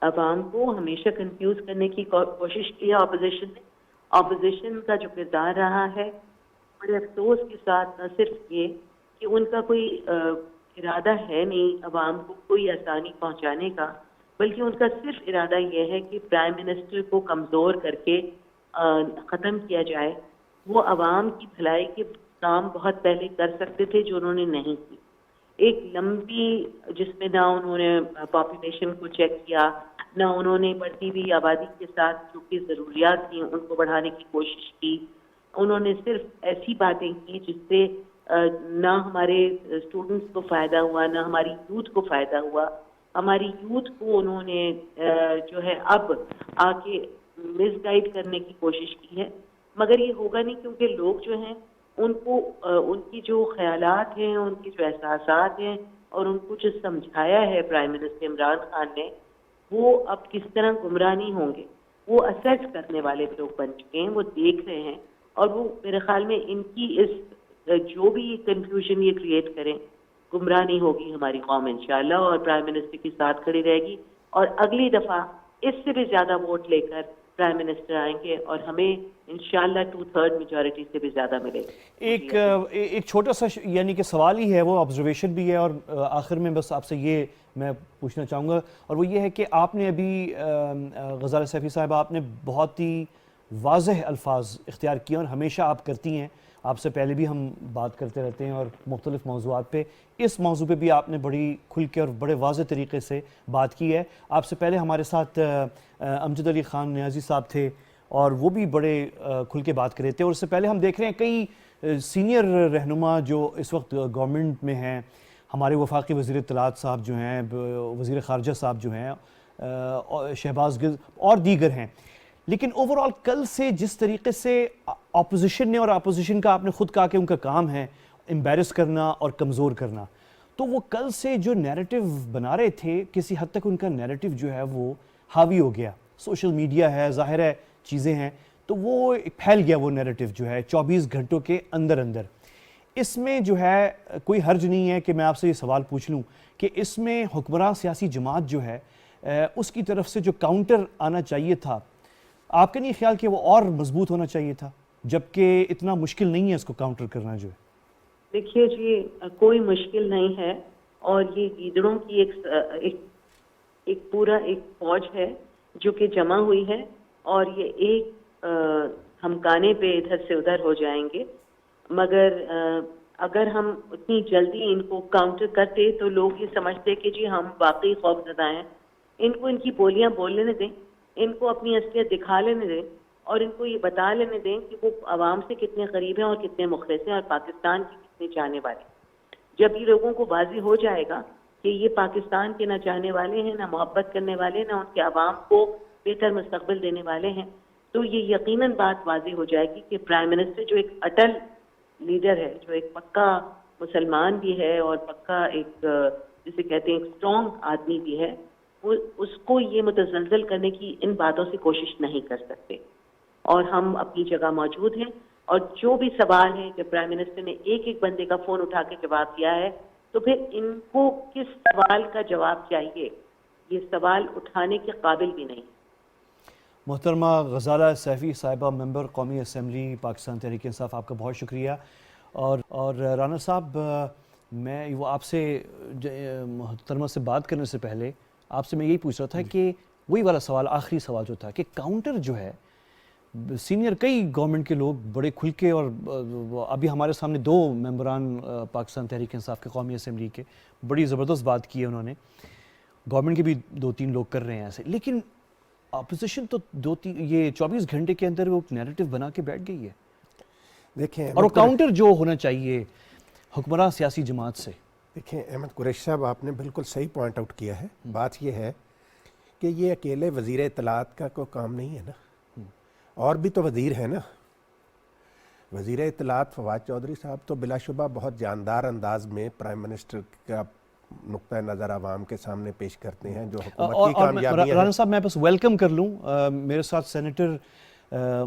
عوام کو ہمیشہ کنفیوز کرنے کی کوشش کی ہے اپوزیشن نے. اپوزیشن کا جو کردار رہا ہے, بڑے افسوس کے ساتھ نہ صرف یہ کہ ان کا کوئی ارادہ ہے نہیں عوام کو کوئی آسانی پہنچانے کا, بلکہ ان کا صرف ارادہ یہ ہے کہ پرائم منسٹر کو کمزور کر کے ختم کیا جائے. وہ عوام کی بھلائی کے کام بہت پہلے کر سکتے تھے جو انہوں نے نہیں کی. ایک لمبی جس میں نہ انہوں نے پاپولیشن کو چیک کیا, نہ انہوں نے بڑھتی ہوئی آبادی کے ساتھ جو کہ ضروریات تھیں ان کو بڑھانے کی کوشش کی. انہوں نے صرف ایسی باتیں کی جس سے نہ ہمارے اسٹوڈنٹس کو فائدہ ہوا, نہ ہماری یوتھ کو فائدہ ہوا. ہماری یوتھ کو انہوں نے جو ہے اب آ کے مس گائیڈ کرنے کی کوشش کی ہے, مگر یہ ہوگا نہیں کیونکہ لوگ جو ہیں ان کو ان کی جو خیالات ہیں, ان کی جو احساسات ہیں اور ان کو جو سمجھایا ہے پرائم منسٹر عمران خان نے, وہ اب کس طرح گمراہ نہیں ہوں گے. وہ اسیس کرنے والے لوگ بن چکے ہیں, وہ دیکھ رہے ہیں, اور وہ میرے خیال میں ان کی اس جو بھی کنفیوژن یہ کریٹ کریں, گمراہ نہیں ہوگی ہماری قوم انشاءاللہ, اور پرائم منسٹر کے ساتھ کھڑی رہے گی, اور اگلی دفعہ اس سے بھی زیادہ ووٹ لے کر پرائم منسٹر آئیں گے اور ہمیں انشاءاللہ 2/3 میجورٹی سے بھی زیادہ ملے گا. ایک چھوٹا سا یعنی کہ سوال ہی ہے, وہ آبزرویشن بھی ہے, اور آخر میں بس آپ سے یہ میں پوچھنا چاہوں گا, اور وہ یہ ہے کہ آپ نے ابھی غزالہ سیفی صاحبہ آپ نے بہت ہی واضح الفاظ اختیار کیے اور ہمیشہ آپ کرتی ہیں, آپ سے پہلے بھی ہم بات کرتے رہتے ہیں اور مختلف موضوعات پہ. اس موضوع پہ بھی آپ نے بڑی کھل کے اور بڑے واضح طریقے سے بات کی ہے. آپ سے پہلے ہمارے ساتھ امجد علی خان نیازی صاحب تھے اور وہ بھی بڑے کھل کے بات کر رہے تھے, اور اس سے پہلے ہم دیکھ رہے ہیں کئی سینئر رہنما جو اس وقت گورنمنٹ میں ہیں, ہمارے وفاقی وزیر اطلاعات صاحب جو ہیں, وزیر خارجہ صاحب جو ہیں, شہباز گل اور دیگر ہیں. لیکن اوورآل کل سے جس طریقے سے اپوزیشن نے, اور اپوزیشن کا آپ نے خود کہا کہ ان کا کام ہے امبیرس کرنا اور کمزور کرنا, تو وہ کل سے جو نیریٹو بنا رہے تھے کسی حد تک ان کا نیریٹو جو ہے وہ حاوی ہو گیا. سوشل میڈیا ہے, ظاہر ہے چیزیں ہیں, تو وہ پھیل گیا وہ نیریٹو جو ہے 24 گھنٹوں کے اندر. اس میں جو ہے کوئی حرج نہیں ہے کہ میں آپ سے یہ سوال پوچھ لوں کہ اس میں حکمراں سیاسی جماعت جو ہے اس کی طرف سے جو کاؤنٹر آنا چاہیے تھا, آپ کا نہیں خیال کہ وہ اور مضبوط ہونا چاہیے تھا, جبکہ اتنا مشکل نہیں ہے اس کو کاؤنٹر کرنا جو ہے؟ دیکھیے جی, کوئی مشکل نہیں ہے, اور یہ گیدڑوں کی ایک پورا ایک فوج ہے جو کہ جمع ہوئی ہے, اور یہ ایک ہمکانے پہ ادھر سے ادھر ہو جائیں گے. مگر اگر ہم اتنی جلدی ان کو کاؤنٹر کرتے تو لوگ یہ سمجھتے کہ جی ہم واقعی خوف زدہ ہیں. ان کو ان کی بولیاں بول لینے دیں, ان کو اپنی اصلیت دکھا لینے دیں, اور ان کو یہ بتا لینے دیں کہ وہ عوام سے کتنے قریب ہیں اور کتنے مخلص ہیں اور پاکستان کی کتنے چاہنے والے ہیں. جب یہ لوگوں کو واضح ہو جائے گا کہ یہ پاکستان کے نہ چاہنے والے ہیں, نہ محبت کرنے والے, نہ ان کے عوام کو بہتر مستقبل دینے والے ہیں, تو یہ یقیناً بات واضح ہو جائے گی کہ پرائم منسٹر جو ایک اٹل لیڈر ہے, جو ایک پکا مسلمان بھی ہے اور پکا ایک جسے کہتے ہیں ایک اسٹرانگ آدمی بھی ہے, وہ اس کو یہ متزلزل کرنے کی ان باتوں سے کوشش نہیں کر سکتے. اور ہم اپنی جگہ موجود ہیں, اور جو بھی سوال ہے کہ پرائم منسٹر نے ایک ایک بندے کا فون اٹھا کے جواب دیا ہے, تو پھر ان کو کس سوال کا جواب چاہیے, یہ سوال اٹھانے کے قابل بھی نہیں. محترمہ غزالہ سیفی صاحبہ, ممبر قومی اسمبلی پاکستان تحریک انصاف, آپ کا بہت شکریہ. اور رانا صاحب, میں وہ آپ سے محترمہ سے بات کرنے سے پہلے آپ سے میں یہی پوچھ رہا تھا کہ وہی والا سوال, آخری سوال جو تھا کہ کاؤنٹر جو ہے سینئر کئی گورنمنٹ کے لوگ بڑے کھل کے, اور ابھی ہمارے سامنے 2 ممبران پاکستان تحریک انصاف کے قومی اسمبلی کے بڑی زبردست بات کی ہے انہوں نے, گورنمنٹ کے بھی 2-3 لوگ کر رہے ہیں ایسے, لیکن اپوزیشن تو 24 گھنٹے کے اندر وہ نیریٹو بنا کے بیٹھ گئی ہے. دیکھیں, اور وہ کاؤنٹر جو ہونا چاہیے حکمراں سیاسی جماعت سے. دیکھیں احمد قریشی صاحب, آپ نے بالکل صحیح پوائنٹ آؤٹ کیا ہے. بات یہ ہے کہ یہ اکیلے وزیر اطلاعات کا کوئی کام نہیں ہے نا, اور بھی تو وزیر ہیں نا. وزیر اطلاعات فواد چودھری صاحب تو بلا شبہ بہت جاندار انداز میں پرائم منسٹر کا نقطہ نظر عوام کے سامنے پیش کرتے ہیں جو حکومت کی کامیابیاں ہیں. رانا صاحب میں بس ویلکم کر لوں, میرے ساتھ سینیٹر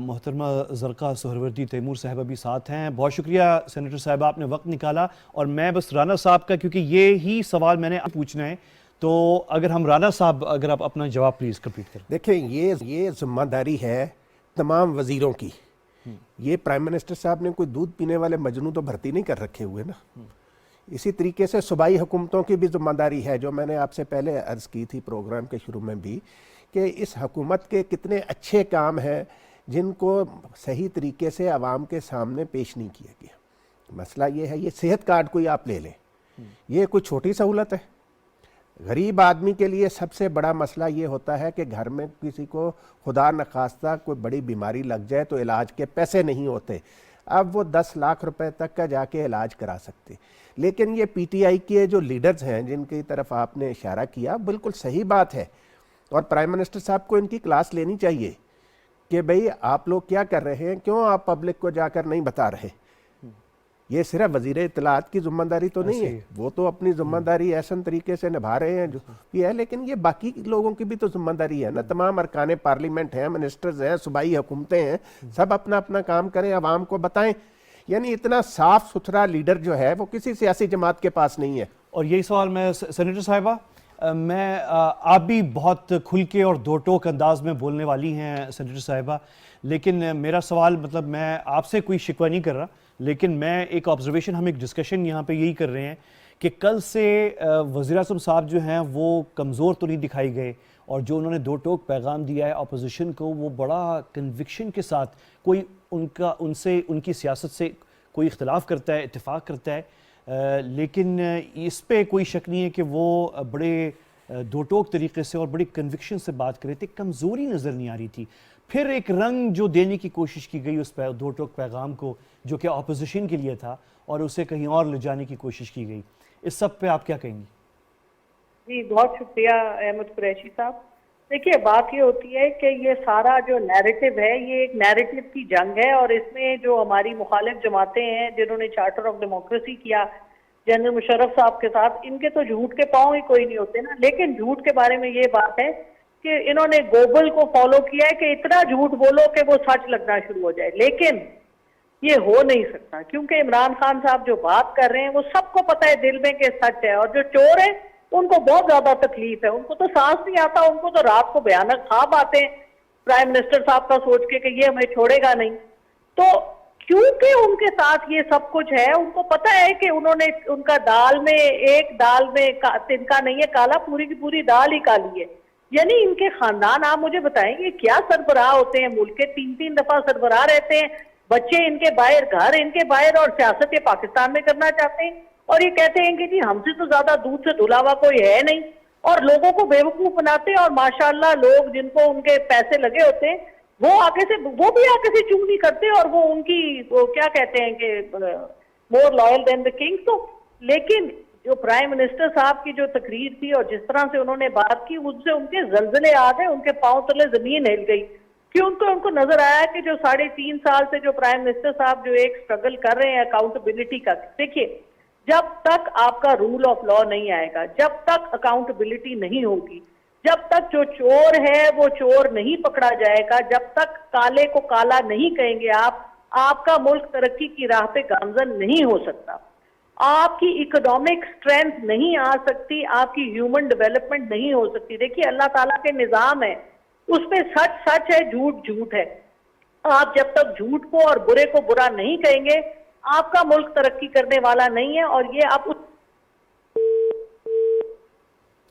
محترمہ زرقا سہروردی تیمور صاحبہ بھی ساتھ ہیں. بہت شکریہ سینیٹر صاحبہ, آپ نے وقت نکالا. اور میں بس رانا صاحب کا, کیونکہ یہی سوال میں نے پوچھنا ہے, تو اگر ہم رانا صاحب اگر آپ اپنا جواب پلیز کمپلیٹ کریں. دیکھیں یہ ذمہ داری ہے تمام وزیروں کی. یہ پرائم منسٹر صاحب نے کوئی دودھ پینے والے مجنو تو بھرتی نہیں کر رکھے ہوئے نا. اسی طریقے سے صوبائی حکومتوں کی بھی ذمہ داری ہے, جو میں نے آپ سے پہلے عرض کی تھی پروگرام کے شروع میں بھی, کہ اس حکومت کے کتنے اچھے کام ہیں جن کو صحیح طریقے سے عوام کے سامنے پیش نہیں کیا گیا. مسئلہ یہ ہے, یہ صحت کارڈ کوئی آپ لے لیں, یہ کوئی چھوٹی سہولت ہے. غریب آدمی کے لیے سب سے بڑا مسئلہ یہ ہوتا ہے کہ گھر میں کسی کو خدا نخواستہ کوئی بڑی بیماری لگ جائے تو علاج کے پیسے نہیں ہوتے. اب وہ 10 لاکھ روپے تک کا جا کے علاج کرا سکتے. لیکن یہ پی ٹی آئی کے جو لیڈرز ہیں جن کی طرف آپ نے اشارہ کیا, بالکل صحیح بات ہے, اور پرائم منسٹر صاحب کو ان کی کلاس لینی چاہیے کہ بھئی آپ لوگ کیا کر رہے ہیں, کیوں آپ پبلک کو جا کر نہیں بتا رہے. یہ صرف وزیر اطلاعات کی ذمہ داری تو نہیں ہے, وہ تو اپنی ذمہ داری احسن طریقے سے نبھا رہے ہیں جو بھی ہے, لیکن یہ باقی لوگوں کی بھی تو ذمہ داری ہے نا. تمام ارکان پارلیمنٹ ہیں, منسٹرز ہیں, صوبائی حکومتیں ہیں, سب اپنا اپنا کام کریں, عوام کو بتائیں. یعنی اتنا صاف ستھرا لیڈر جو ہے وہ کسی سیاسی جماعت کے پاس نہیں ہے. اور یہی سوال میں سینیٹر صاحبہ, میں آپ بھی بہت کھل کے اور دو ٹوک انداز میں بولنے والی ہیں سینیٹر صاحبہ, لیکن میرا سوال مطلب میں آپ سے کوئی شکوہ نہیں کر رہا, لیکن میں ایک آبزرویشن, ہم ایک ڈسکشن یہاں پہ یہی کر رہے ہیں کہ کل سے وزیر اعظم صاحب جو ہیں وہ کمزور تو نہیں دکھائی گئے, اور جو انہوں نے دو ٹوک پیغام دیا ہے اپوزیشن کو وہ بڑا کنوکشن کے ساتھ, کوئی ان سے ان کی سیاست سے کوئی اختلاف کرتا ہے, اتفاق کرتا ہے, لیکن اس پہ کوئی شک نہیں ہے کہ وہ بڑے دو ٹوک طریقے سے اور بڑی کنوکشن سے بات کر رہے تھے. کمزوری نظر نہیں آ رہی تھی. پھر ایک رنگ جو دینے کی کوشش کی گئی اس دو ٹوک پیغام کو, جو کہ اپوزیشن کے لیے تھا, اور اسے کہیں اور لے جانے کی کوشش کی گئی. اس سب پہ آپ کیا کہیں گی؟ جی بہت شکریہ احمد قریشی صاحب. دیکھیے بات یہ ہوتی ہے کہ یہ سارا جو نیریٹو ہے یہ ایک نیریٹو کی جنگ ہے, اور اس میں جو ہماری مخالف جماعتیں ہیں جنہوں نے چارٹر آف ڈیموکریسی کیا جنرل مشرف صاحب کے ساتھ, ان کے تو جھوٹ کے پاؤں ہی کوئی نہیں ہوتے نا. لیکن جھوٹ کے بارے میں یہ بات ہے کہ انہوں نے گوبل کو فالو کیا ہے کہ اتنا جھوٹ بولو کہ وہ سچ لگنا شروع ہو جائے. لیکن یہ ہو نہیں سکتا, کیونکہ عمران خان صاحب جو بات کر رہے ہیں وہ سب کو پتہ ہے دل میں کہ سچ ہے, اور جو چور ہے ان کو بہت زیادہ تکلیف ہے, ان کو تو سانس نہیں آتا, ان کو تو رات کو بھیانک خواب آتے ہیں پرائم منسٹر صاحب کا سوچ کے کہ یہ ہمیں چھوڑے گا نہیں. تو کیونکہ ان کے ساتھ یہ سب کچھ ہے, ان کو پتہ ہے کہ انہوں نے ان کا دال میں ایک دال میں تنکا نہیں ہے کالا, پوری کی پوری دال ہی کالی ہے. یعنی ان کے خاندان, آپ مجھے بتائیں یہ کیا سربراہ ہوتے ہیں, ملک کے 3 دفعہ سربراہ رہتے ہیں, بچے ان کے باہر, گھر ان کے باہر, اور سیاست یہ پاکستان میں کرنا چاہتے ہیں, اور یہ کہتے ہیں کہ جی ہم سے تو زیادہ دودھ سے دھلا ہوا کوئی ہے نہیں, اور لوگوں کو بیوقوف بناتے ہیں. اور ماشاءاللہ لوگ جن کو ان کے پیسے لگے ہوتے ہیں وہ بھی آگے سے چنگلی کرتے ہیں, اور وہ ان کی وہ کیا کہتے ہیں کہ مور لائل دین دا کنگ. تو لیکن جو پرائم منسٹر صاحب کی جو تقریر تھی اور جس طرح سے انہوں نے بات کی, اس سے ان کے زلزلے آ گئے, ان کے پاؤں تلے زمین ہل گئی, کہ ان کو نظر آیا کہ جو 3.5 سال سے جو پرائم منسٹر صاحب جو ایک سٹرگل کر رہے ہیں اکاؤنٹیبلٹی کا. دیکھیے جب تک آپ کا رول آف لا نہیں آئے گا, جب تک اکاؤنٹیبلٹی نہیں ہوگی, جب تک جو چور ہے وہ چور نہیں پکڑا جائے گا, جب تک کالے کو کالا نہیں کہیں گے آپ کا ملک ترقی کی راہ پہ گامزن نہیں ہو سکتا, آپ کی اکنامک سٹرینتھ نہیں آ سکتی, آپ کی ہیومن ڈیولپمنٹ نہیں ہو سکتی. دیکھیے اللہ تعالیٰ کے نظام ہے, اس پہ سچ سچ ہے, جھوٹ جھوٹ ہے. آپ جب تک جھوٹ کو اور برے کو برا نہیں کہیں گے آپ کا ملک ترقی کرنے والا نہیں ہے. اور یہ آپ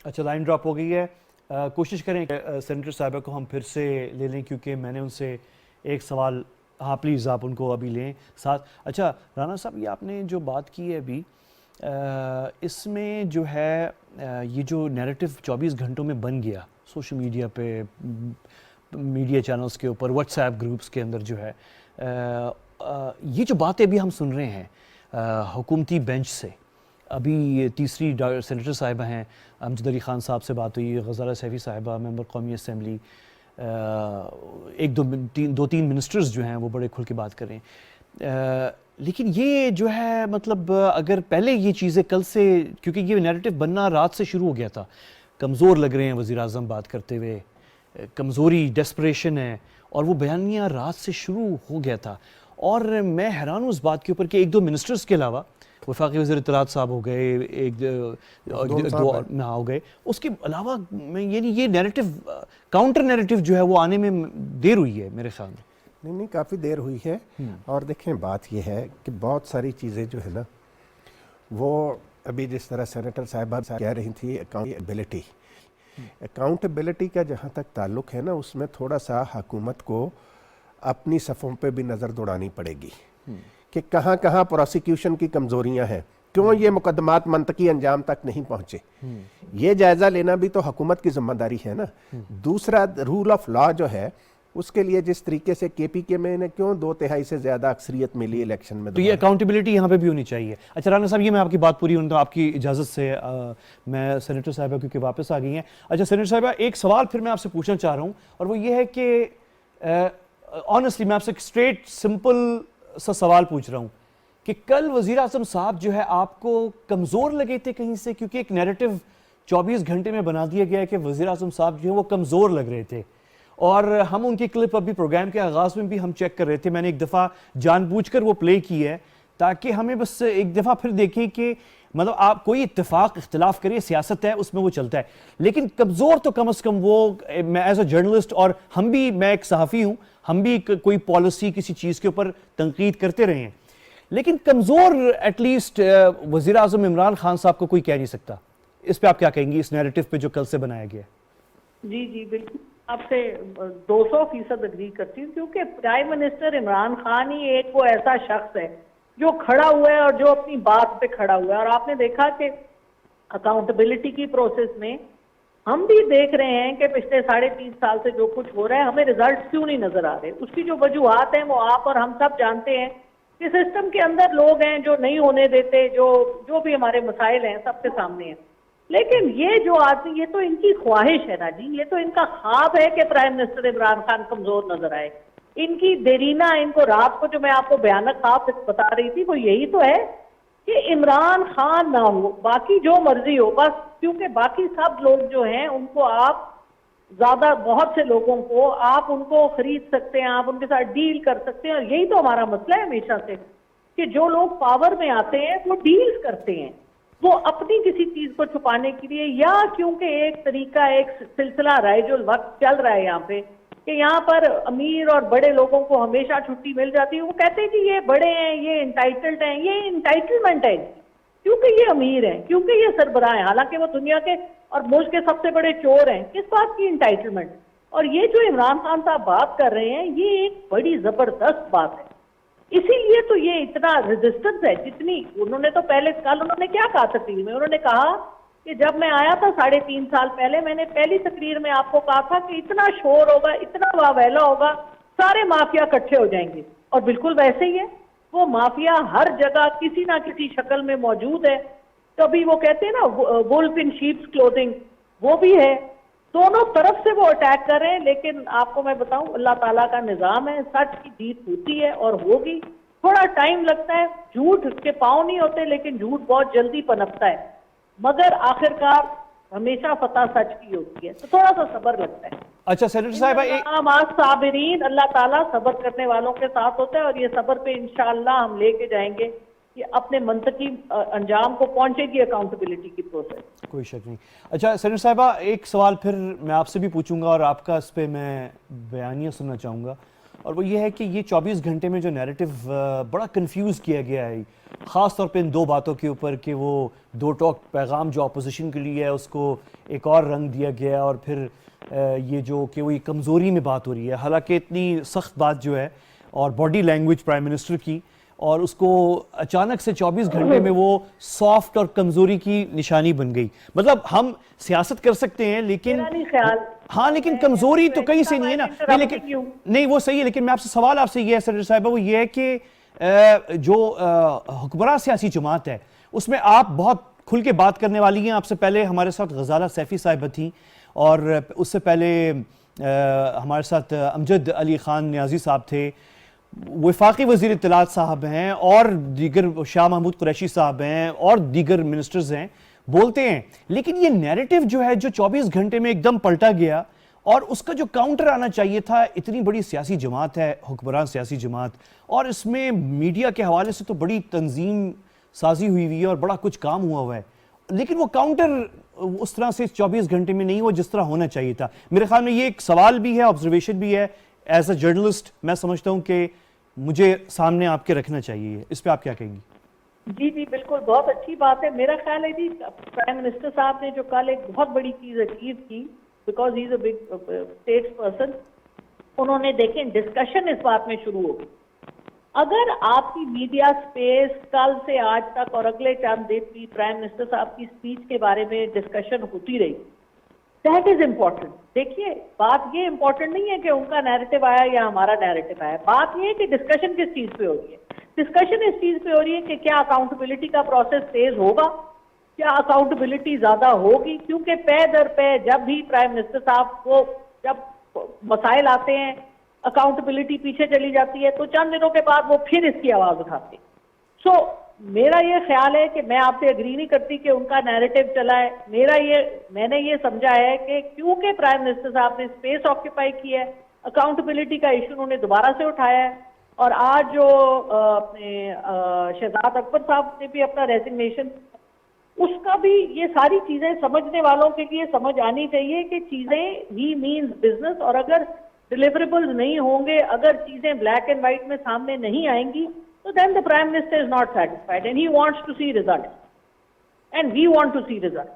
اچھا لائن ڈراپ ہو گئی ہے, کوشش کریں سینیٹر صاحبہ کو ہم پھر سے لے لیں, کیونکہ میں نے ان سے ایک سوال, ہاں پلیز آپ ان کو ابھی لیں ساتھ. اچھا رانا صاحب, یہ آپ نے جو بات کی ہے ابھی, اس میں جو ہے یہ جو نیریٹو 24 گھنٹوں میں بن گیا سوشل میڈیا پہ, میڈیا چینلز کے اوپر, واٹس ایپ گروپس کے اندر جو ہے, یہ جو باتیں بھی ہم سن رہے ہیں حکومتی بینچ سے, ابھی تیسری سینیٹر صاحبہ ہیں, امجد علی خان صاحب سے بات ہوئی, غزالہ سیفی صاحبہ ممبر قومی اسمبلی, ایک دو تین منسٹرز جو ہیں وہ بڑے کھل کے بات کر رہے ہیں. لیکن یہ جو ہے مطلب اگر پہلے یہ چیزیں کل سے, کیونکہ یہ نیریٹو بننا رات سے شروع ہو گیا تھا, کمزور لگ رہے ہیں وزیر اعظم بات کرتے ہوئے, کمزوری ڈیسپریشن ہے, اور وہ بیانیہ رات سے شروع ہو گیا تھا. اور میں حیران ہوں اس بات کے اوپر کہ ایک دو منسٹرز کے علاوہ وفاقی وزیر اطلاعات صاحب ہو گئے, ایک دو ہو گئے, اس کے علاوہ یعنی یہ نیریٹو کاؤنٹر نیریٹو جو ہے وہ آنے میں دیر ہوئی ہے میرے خیال میں. نہیں کافی دیر ہوئی ہے. اور دیکھیں بات یہ ہے کہ بہت ساری چیزیں جو ہے نا وہ ابھی جس طرح سینیٹر صاحبہ کہہ رہی تھی اکاؤنٹیبلٹی کا جہاں تک تعلق ہے نا, اس میں تھوڑا سا حکومت کو اپنی صفوں پہ بھی نظر دوڑانی پڑے گی کہ کہاں کہاں پروسیکیوشن کی کمزوریاں ہیں, کیوں یہ مقدمات منطقی انجام تک نہیں پہنچے. یہ جائزہ لینا بھی تو حکومت کی ذمہ داری ہے نا. دوسرا رول آف لا جو ہے اس کے لیے جس طریقے سے کے پی کے میں نے کیوں 2/3 سے زیادہ اکثریت ملی الیکشن میں, تو یہ اکاؤنٹیبلٹی یہاں پہ بھی ہونی چاہیے. اچھا رانا صاحب, یہ میں آپ کی بات پوری ہوں تو آپ کی اجازت سے میں سینیٹر صاحبہ کیونکہ واپس آ گئی ہیں. اچھا سینیٹر صاحبہ, ایک سوال پھر میں آپ سے پوچھنا چاہ رہا ہوں, اور وہ یہ ہے کہ آنیسٹلی میں آپ سے اسٹریٹ سمپل سا سوال پوچھ رہا ہوں کہ کل وزیر اعظم صاحب جو ہے آپ کو کمزور لگے تھے کہیں سے, کیونکہ ایک نیریٹو 24 گھنٹے میں بنا دیا گیا ہے کہ وزیر اعظم صاحب جو ہیں وہ کمزور لگ رہے تھے, اور ہم ان کی کلپ ابھی پروگرام کے آغاز میں بھی ہم چیک کر رہے تھے, میں نے ایک دفعہ جان بوجھ کر وہ پلے کی ہے تاکہ ہمیں بس ایک دفعہ پھر دیکھیں کہ مطلب آپ کوئی اتفاق اختلاف کریے, سیاست ہے اس میں وہ چلتا ہے, لیکن کمزور تو کم از کم وہ, میں ایز اے جرنلسٹ اور ہم بھی, میں ایک صحافی ہوں, ہم بھی کوئی پالیسی کسی چیز کے اوپر تنقید کرتے رہے ہیں, لیکن کمزور ایٹ لیسٹ وزیر اعظم عمران خان صاحب کو کوئی کہہ نہیں سکتا. اس پہ آپ کیا کہیں گی, اس نیریٹو پہ جو کل سے بنایا گیا ہے؟ جی بالکل آپ سے 200% اگری کرتی ہوں, کیونکہ پرائم منسٹر عمران خان ہی ایک وہ ایسا شخص ہے جو کھڑا ہوا ہے اور جو اپنی بات پہ کھڑا ہوا ہے. اور آپ نے دیکھا کہ اکاؤنٹیبلٹی کی پروسیس میں ہم بھی دیکھ رہے ہیں کہ پچھلے 3.5 سال سے جو کچھ ہو رہا ہے, ہمیں ریزلٹس کیوں نہیں نظر آ رہے. اس کی جو وجوہات ہیں وہ آپ اور ہم سب جانتے ہیں کہ سسٹم کے اندر لوگ ہیں جو نہیں ہونے دیتے, جو بھی ہمارے مسائل ہیں سب کے سامنے ہیں. لیکن یہ جو آدمی, یہ تو ان کی خواہش ہے نا جی, یہ تو ان کا خواب ہے کہ پرائم منسٹر عمران خان کمزور نظر آئے. ان کی دیرینہ, ان کو رات کو جو میں آپ کو بیانک خواب بتا رہی تھی وہ یہی تو ہے کہ عمران خان نہ ہو, باقی جو مرضی ہو بس, کیونکہ باقی سب لوگ جو ہیں ان کو آپ زیادہ, بہت سے لوگوں کو آپ ان کو خرید سکتے ہیں, آپ ان کے ساتھ ڈیل کر سکتے ہیں. اور یہی تو ہمارا مسئلہ ہے ہمیشہ سے کہ جو لوگ پاور میں آتے ہیں وہ ڈیلز کرتے ہیں, وہ اپنی کسی چیز کو چھپانے کے لیے, یا کیونکہ ایک طریقہ, ایک سلسلہ رائج الوقت چل رہا ہے یہاں پہ کہ یہاں پر امیر اور بڑے لوگوں کو ہمیشہ چھٹی مل جاتی ہے. وہ کہتے ہیں کہ یہ بڑے ہیں, یہ انٹائٹلڈ ہیں, یہ انٹائٹلمنٹ ہے کیونکہ یہ امیر ہیں, کیونکہ یہ سربراہ ہیں, حالانکہ وہ دنیا کے اور ملک کے سب سے بڑے چور ہیں. کس بات کی انٹائٹلمنٹ؟ اور یہ جو عمران خان صاحب بات کر رہے ہیں یہ ایک بڑی زبردست بات ہے. اسی لیے تو یہ اتنا ریزسٹنس ہے. جتنی انہوں نے تو پہلے, کل انہوں نے کیا کہا تقریر میں, انہوں نے کہا کہ جب میں آیا تھا 3.5 سال پہلے, میں نے پہلی تقریر میں آپ کو کہا تھا کہ اتنا شور ہوگا, اتنا واویلا ہوگا, سارے مافیا اکٹھے ہو جائیں گے. اور بالکل ویسے ہی ہے, وہ مافیا ہر جگہ کسی نہ کسی شکل میں موجود ہے. کبھی وہ کہتے ہیں نا وولف ان شیپس کلوتھنگ, وہ بھی ہے. دونوں طرف سے وہ اٹیک کر رہے ہیں. لیکن آپ کو میں بتاؤں, اللہ تعالیٰ کا نظام ہے, سچ کی جیت ہوتی ہے اور ہوگی. تھوڑا ٹائم لگتا ہے, جھوٹ کے پاؤں نہیں ہوتے, لیکن جھوٹ بہت جلدی پنپتا ہے, مگر آخرکار ہمیشہ فتح سچ کی ہوتی ہے. تو تھوڑا سا صبر لگتا ہے. اچھا سینیٹر صاحبہ, صابرین, اللہ تعالیٰ صبر کرنے والوں کے ساتھ ہوتا ہے, اور یہ صبر پہ انشاءاللہ ہم لے کے جائیں گے کہ اپنے منطقی انجام کو پہنچے گی اکاؤنٹیبلٹی کی پروسیس. کوئی شک نہیں. اچھا سینیٹر صاحبہ, ایک سوال پھر میں آپ سے بھی پوچھوں گا اور آپ کا اس پہ میں بیانیہ سننا چاہوں گا, اور وہ یہ ہے کہ یہ 24 گھنٹے میں جو نیریٹو بڑا کنفیوز کیا گیا ہے, خاص طور پہ ان دو باتوں کے اوپر کہ وہ 2 ٹوک پیغام جو اپوزیشن کے لیے ہے اس کو ایک اور رنگ دیا گیا, اور پھر یہ جو کہ وہ کمزوری میں بات ہو رہی ہے, حالانکہ اتنی سخت بات جو ہے, اور باڈی لینگویج پرائم منسٹر کی, اور اس کو اچانک سے 24 گھنٹے میں وہ سافٹ اور کمزوری کی نشانی بن گئی. مطلب ہم سیاست کر سکتے ہیں لیکن ہاں, لیکن کمزوری تو کہیں سے نہیں ہے نا. لیکن نہیں, وہ صحیح ہے, لیکن میں آپ سے سوال آپ سے یہ ہے سینیٹر صاحبہ, وہ یہ ہے کہ جو حکمراں سیاسی جماعت ہے اس میں آپ بہت کھل کے بات کرنے والی ہیں. آپ سے پہلے ہمارے ساتھ غزالہ سیفی صاحبہ تھیں, اور اس سے پہلے ہمارے ساتھ امجد علی خان نیازی صاحب تھے, وفاقی وزیر اطلاعات صاحب ہیں, اور دیگر شاہ محمود قریشی صاحب ہیں, اور دیگر منسٹرز ہیں, بولتے ہیں. لیکن یہ نیریٹو جو ہے جو 24 گھنٹے میں ایک دم پلٹا گیا, اور اس کا جو کاؤنٹر آنا چاہیے تھا, اتنی بڑی سیاسی جماعت ہے, حکمران سیاسی جماعت, اور اس میں میڈیا کے حوالے سے تو بڑی تنظیم سازی ہوئی ہے اور بڑا کچھ کام ہوا ہے, لیکن وہ کاؤنٹر اس طرح سے 24 گھنٹے میں نہیں ہوا جس طرح ہونا چاہیے تھا. میرے خیال میں یہ ایک سوال بھی ہے, آبزرویشن بھی ہے, ایز اے جرنلسٹ میں سمجھتا ہوں کہ مجھے سامنے آپ کے رکھنا چاہیے. اس پہ آپ کیا کہیں گی؟ جی بالکل, بہت اچھی بات ہے. میرا خیال ہے جی پرائم منسٹر صاحب نے جو کل ایک بہت بڑی چیز اچیو کی, because he is a big status person, انہوں نے دیکھیں ڈسکشن اس بات میں شروع ہو گئی. اگر آپ کی میڈیا سپیس کل سے آج تک اور اگلے چند دن بھی پرائم منسٹر صاحب کی سپیچ کے بارے میں ڈسکشن ہوتی رہی, دیٹ از امپورٹنٹ. دیکھیے بات یہ امپورٹنٹ نہیں ہے کہ ان کا نیریٹو آیا یا ہمارا نیریٹو آیا, بات یہ ہے کہ ڈسکشن کس چیز پہ ہو رہی ہے. ڈسکشن اس چیز پہ ہو رہی ہے کہ کیا اکاؤنٹیبلٹی کا پروسیس تیز ہوگا, کیا اکاؤنٹیبلٹی زیادہ ہوگی, کیونکہ پے در پے جب بھی پرائم منسٹر صاحب کو جب مسائل آتے ہیں اکاؤنٹیبلٹی پیچھے چلی جاتی ہے, تو چند دنوں کے بعد وہ پھر اس کی آواز اٹھاتے ہیں. سو میرا یہ خیال ہے کہ میں آپ سے اگری نہیں کرتی کہ ان کا نیریٹو چلا ہے. میں نے یہ سمجھا ہے کہ کیونکہ پرائم منسٹر صاحب نے اسپیس آکیپائی کی ہے, اکاؤنٹیبلٹی کا ایشو انہوں نے دوبارہ سے اٹھایا ہے, اور آج جو اپنے شہزاد اکبر صاحب نے بھی اپنا ریزگنیشن, اس کا بھی یہ ساری چیزیں سمجھنے والوں کے لیے سمجھ آنی چاہیے کہ چیزیں ہی مینز بزنس, اور اگر ڈیلیوریبلز نہیں ہوں گے, اگر چیزیں بلیک اینڈ وائٹ میں سامنے نہیں آئیں گی, تو then the Prime Minister is not satisfied and he wants to see results. And we want to see results.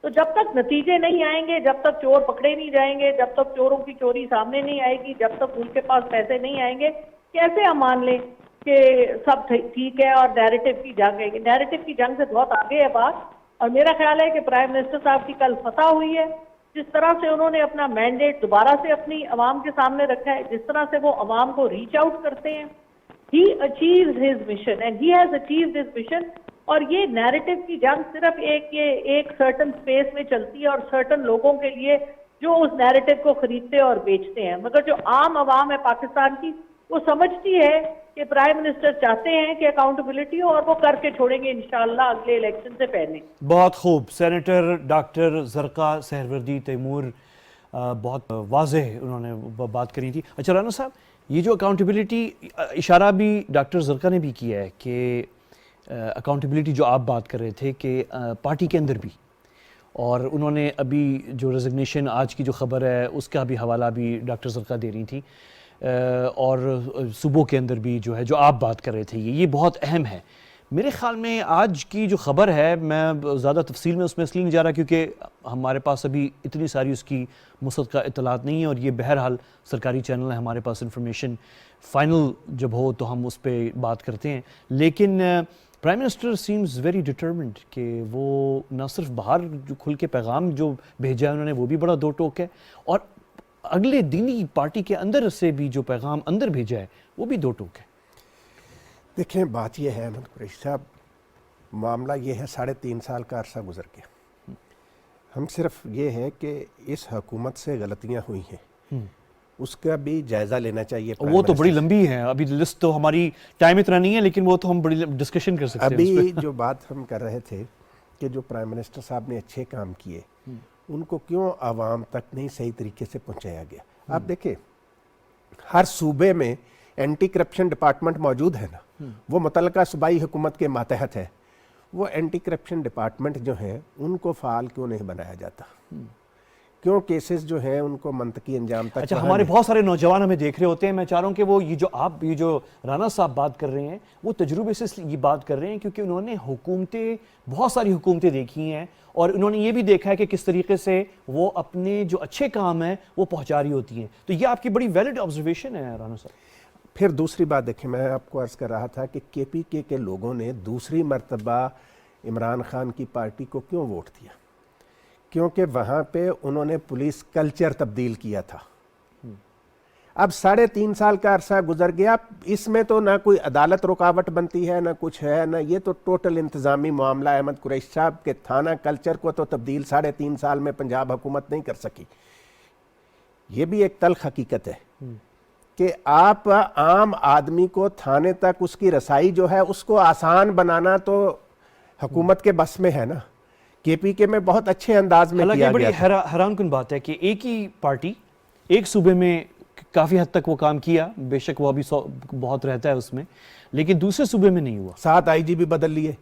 تو جب تک نتیجے نہیں آئیں گے, جب تک چور پکڑے نہیں جائیں گے, جب تک چوروں کی چوری سامنے نہیں آئے گی, جب تک ان کے پاس پیسے نہیں آئیں گے, کیسے ہم مان لیں کہ سب ٹھیک ہے اور نیریٹو کی جنگ ہے. نیریٹو کی جنگ سے بہت آگے ہے بات, اور میرا خیال ہے کہ پرائم منسٹر صاحب کی کل فتح ہوئی ہے. جس طرح سے انہوں نے اپنا مینڈیٹ دوبارہ سے اپنی عوام کے سامنے رکھا ہے, جس طرح سے وہ عوام کو ریچ آؤٹ کرتے ہیں, he achieves his mission and he has achieved his mission. اور یہ نیریٹو کی جنگ صرف ایک سرٹن سپیس میں چلتی ہے اور سرٹن لوگوں کے لیے جو اس نیریٹو کو خریدتے اور بیچتے ہیں, مگر جو عام عوام ہے پاکستان کی, وہ سمجھتی ہے کہ پرائم منسٹر چاہتے ہیں کہ اکاؤنٹیبلٹی ہو, اور وہ کر کے چھوڑیں گے انشاءاللہ اگلے الیکشن سے پہلے. بہت خوب. سینیٹر ڈاکٹر زرقا سہروردی تیمور بہت واضح انہوں نے بات کری تھی. اچھا رانا صاحب, یہ جو اکاؤنٹیبلٹی, اشارہ بھی ڈاکٹر زرقا نے بھی کیا ہے کہ اکاؤنٹیبلٹی جو آپ بات کر رہے تھے کہ پارٹی کے اندر بھی, اور انہوں نے ابھی جو ریزگنیشن آج کی جو خبر ہے اس کا بھی حوالہ بھی ڈاکٹر زرقا دے رہی تھی, اور صوبوں کے اندر بھی جو ہے جو آپ بات کر رہے تھے, یہ بہت اہم ہے. میرے خیال میں آج کی جو خبر ہے, میں زیادہ تفصیل میں اس میں اس لیے نہیں جا رہا کیونکہ ہمارے پاس ابھی اتنی ساری اس کی مصدقہ اطلاعات نہیں ہیں, اور یہ بہرحال سرکاری چینل ہے, ہمارے پاس انفارمیشن فائنل جب ہو تو ہم اس پہ بات کرتے ہیں. لیکن prime minister seems very determined کہ وہ نہ صرف باہر جو کھل کے پیغام جو بھیجا ہے انہوں نے وہ بھی بڑا دو ٹوک ہے, اور اگلے دن ہی پارٹی کے اندر سے بھی جو پیغام اندر بھیجا ہے وہ بھی دو ٹوک ہے. دیکھیں بات یہ ہے احمد قریشی صاحب, معاملہ یہ ہے 3.5 سال کا عرصہ گزر گیا. ہم صرف یہ ہے کہ اس حکومت سے غلطیاں ہوئی ہیں, اس کا بھی جائزہ لینا چاہیے. وہ تو بڑی لمبی ہے, ابھی لسٹ تو ہماری ٹائم اتنا نہیں ہے, لیکن وہ تو ہم بڑی ڈسکشن کر سکتے ہیں. ابھی جو بات ہم کر رہے تھے کہ جو پرائم منسٹر صاحب نے اچھے کام کیے, ان کو کیوں عوام تک نہیں صحیح طریقے سے پہنچایا گیا. آپ دیکھیں ہر صوبے میں اینٹی کرپشن ڈپارٹمنٹ موجود ہے نا, وہ متعلقہ صوبائی حکومت کے ماتحت ہے. وہ اینٹی کرپشن ڈپارٹمنٹ جو ہیں ان کو فعال کیوں نہیں بنایا جاتا, کیوں کیسز جو ہیں ان کو منطقی انجام تک. اچھا, ہمارے بہت سارے نوجوان ہمیں دیکھ رہے ہوتے ہیں, میں چاہ رہا ہوں کہ وہ یہ جو رانا صاحب بات کر رہے ہیں وہ تجربے سے یہ بات کر رہے ہیں کیونکہ انہوں نے بہت ساری حکومتیں دیکھی ہیں, اور انہوں نے یہ بھی دیکھا ہے کہ کس طریقے سے وہ اپنے جو اچھے کام ہیں وہ پہنچا رہی ہوتی ہیں. تو یہ آپ کی بڑی ویلڈ آبزرویشن ہے رانا صاحب. پھر دوسری بات دیکھیں, میں آپ کو عرض کر رہا تھا کہ کے پی کے لوگوں نے دوسری مرتبہ عمران خان کی پارٹی کو کیوں ووٹ دیا, کیونکہ وہاں پہ انہوں نے پولیس کلچر تبدیل کیا تھا. اب 3.5 سال کا عرصہ گزر گیا, اس میں تو نہ کوئی عدالت رکاوٹ بنتی ہے, نہ کچھ ہے, نہ یہ تو ٹوٹل انتظامی معاملہ. احمد قریشی صاحب کے تھانہ کلچر کو تو تبدیل 3.5 سال میں پنجاب حکومت نہیں کر سکی. یہ بھی ایک تلخ حقیقت ہے کہ آپ عام آدمی کو تھانے تک اس کی رسائی جو ہے اس کو آسان بنانا تو حکومت کے بس میں ہے نا. کے پی کے میں بہت اچھے انداز میں حالانکہ کیا بڑی گیا تھا. حیران کن بات ہے کہ ایک ہی پارٹی ایک صوبے میں کافی حد تک وہ کام کیا, بے شک وہ ابھی بہت رہتا ہے اس میں, لیکن دوسرے صوبے میں نہیں ہوا. 7 آئی جی بھی بدل لیے.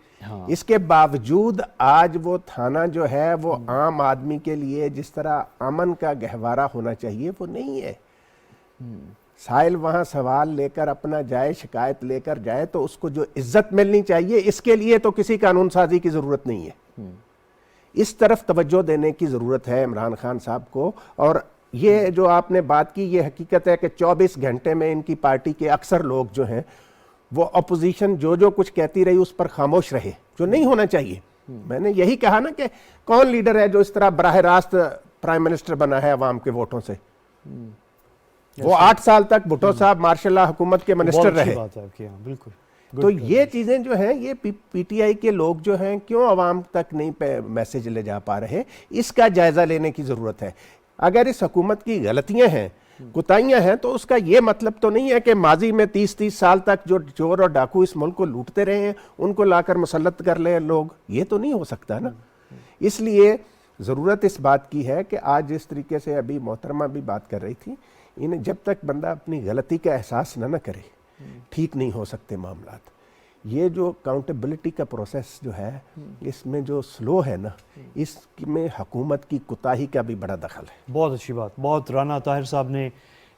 اس کے باوجود آج وہ تھانہ جو ہے وہ عام آدمی کے لیے جس طرح امن کا گہوارہ ہونا چاہیے وہ نہیں ہے. سائل وہاں سوال لے کر اپنا جائے, شکایت لے کر جائے تو اس کو جو عزت ملنی چاہیے اس کے لیے تو کسی قانون سازی کی ضرورت نہیں ہے. اس طرف توجہ دینے کی ضرورت ہے عمران خان صاحب کو. اور یہ جو آپ نے بات کی یہ حقیقت ہے کہ 24 گھنٹے میں ان کی پارٹی کے اکثر لوگ جو ہیں وہ اپوزیشن جو کچھ کہتی رہی اس پر خاموش رہے, جو نہیں ہونا چاہیے. میں نے یہی کہا نا کہ کون لیڈر ہے جو اس طرح براہ راست پرائم منسٹر بنا ہے عوام کے ووٹوں سے. وہ 8 سال تک بھٹو صاحب ماشاء اللہ حکومت کے منسٹر رہے. بالکل. تو یہ چیزیں جو ہیں یہ پی ٹی آئی کے لوگ جو ہیں کیوں عوام تک نہیں میسج لے جا پا رہے, اس کا جائزہ لینے کی ضرورت ہے. اگر اس حکومت کی غلطیاں ہیں, کوتاہیاں ہیں, تو اس کا یہ مطلب تو نہیں ہے کہ ماضی میں 30 سال تک جو چور اور ڈاکو اس ملک کو لوٹتے رہے ہیں ان کو لا کر مسلط کر لیں لوگ. یہ تو نہیں ہو سکتا نا. اس لیے ضرورت اس بات کی ہے کہ آج جس طریقے سے ابھی محترمہ بھی بات کر رہی تھی, انہیں جب تک بندہ اپنی غلطی کا احساس نہ کرے ٹھیک نہیں ہو سکتے معاملات. یہ جو اکاؤنٹیبلٹی کا پروسیس جو ہے اس میں جو سلو ہے نا, اس میں حکومت کی کوتاہی کا بھی بڑا دخل ہے. بہت اچھی بات. بہت رانا طاہر صاحب نے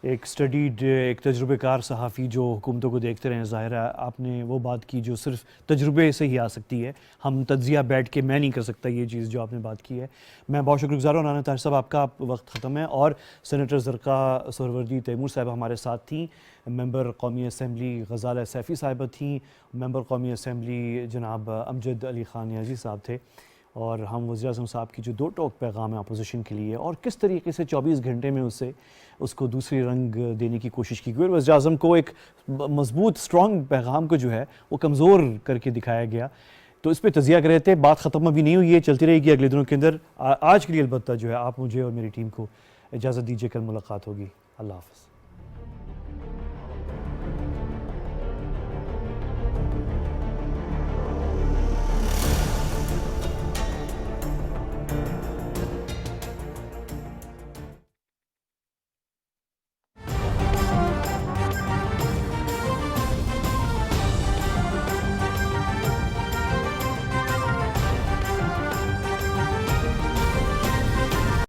ایک اسٹڈیڈ, ایک تجربے کار صحافی جو حکومتوں کو دیکھتے رہے ہیں, ظاہر ہے آپ نے وہ بات کی جو صرف تجربے سے ہی آ سکتی ہے. ہم تجزیہ بیٹھ کے میں نہیں کر سکتا یہ چیز جو آپ نے بات کی ہے. میں بہت شکر گزار ہوں رانا طاہر صاحب, آپ کا وقت ختم ہے. اور سینیٹر زرقاء سہروردی تیمور صاحبہ ہمارے ساتھ تھیں, ممبر قومی اسمبلی غزالہ سیفی صاحبہ تھیں, ممبر قومی اسمبلی جناب امجد علی خان نیازی صاحب تھے, اور ہم وزیر اعظم صاحب کی جو 2 ٹوک پیغام ہے اپوزیشن کے لیے اور کس طریقے سے 24 گھنٹے میں اس کو دوسری رنگ دینے کی کوشش کی گئی, اور وزیر اعظم کو ایک مضبوط اسٹرانگ پیغام کو جو ہے وہ کمزور کر کے دکھایا گیا. تو اس پہ تجزیہ کر رہے تھے. بات ختم ابھی نہیں ہوئی ہے, چلتی رہے گی اگلے دنوں کے اندر. آج کے لیے البتہ جو ہے آپ مجھے اور میری ٹیم کو اجازت دیجیے, کل ملاقات ہوگی. اللہ حافظ.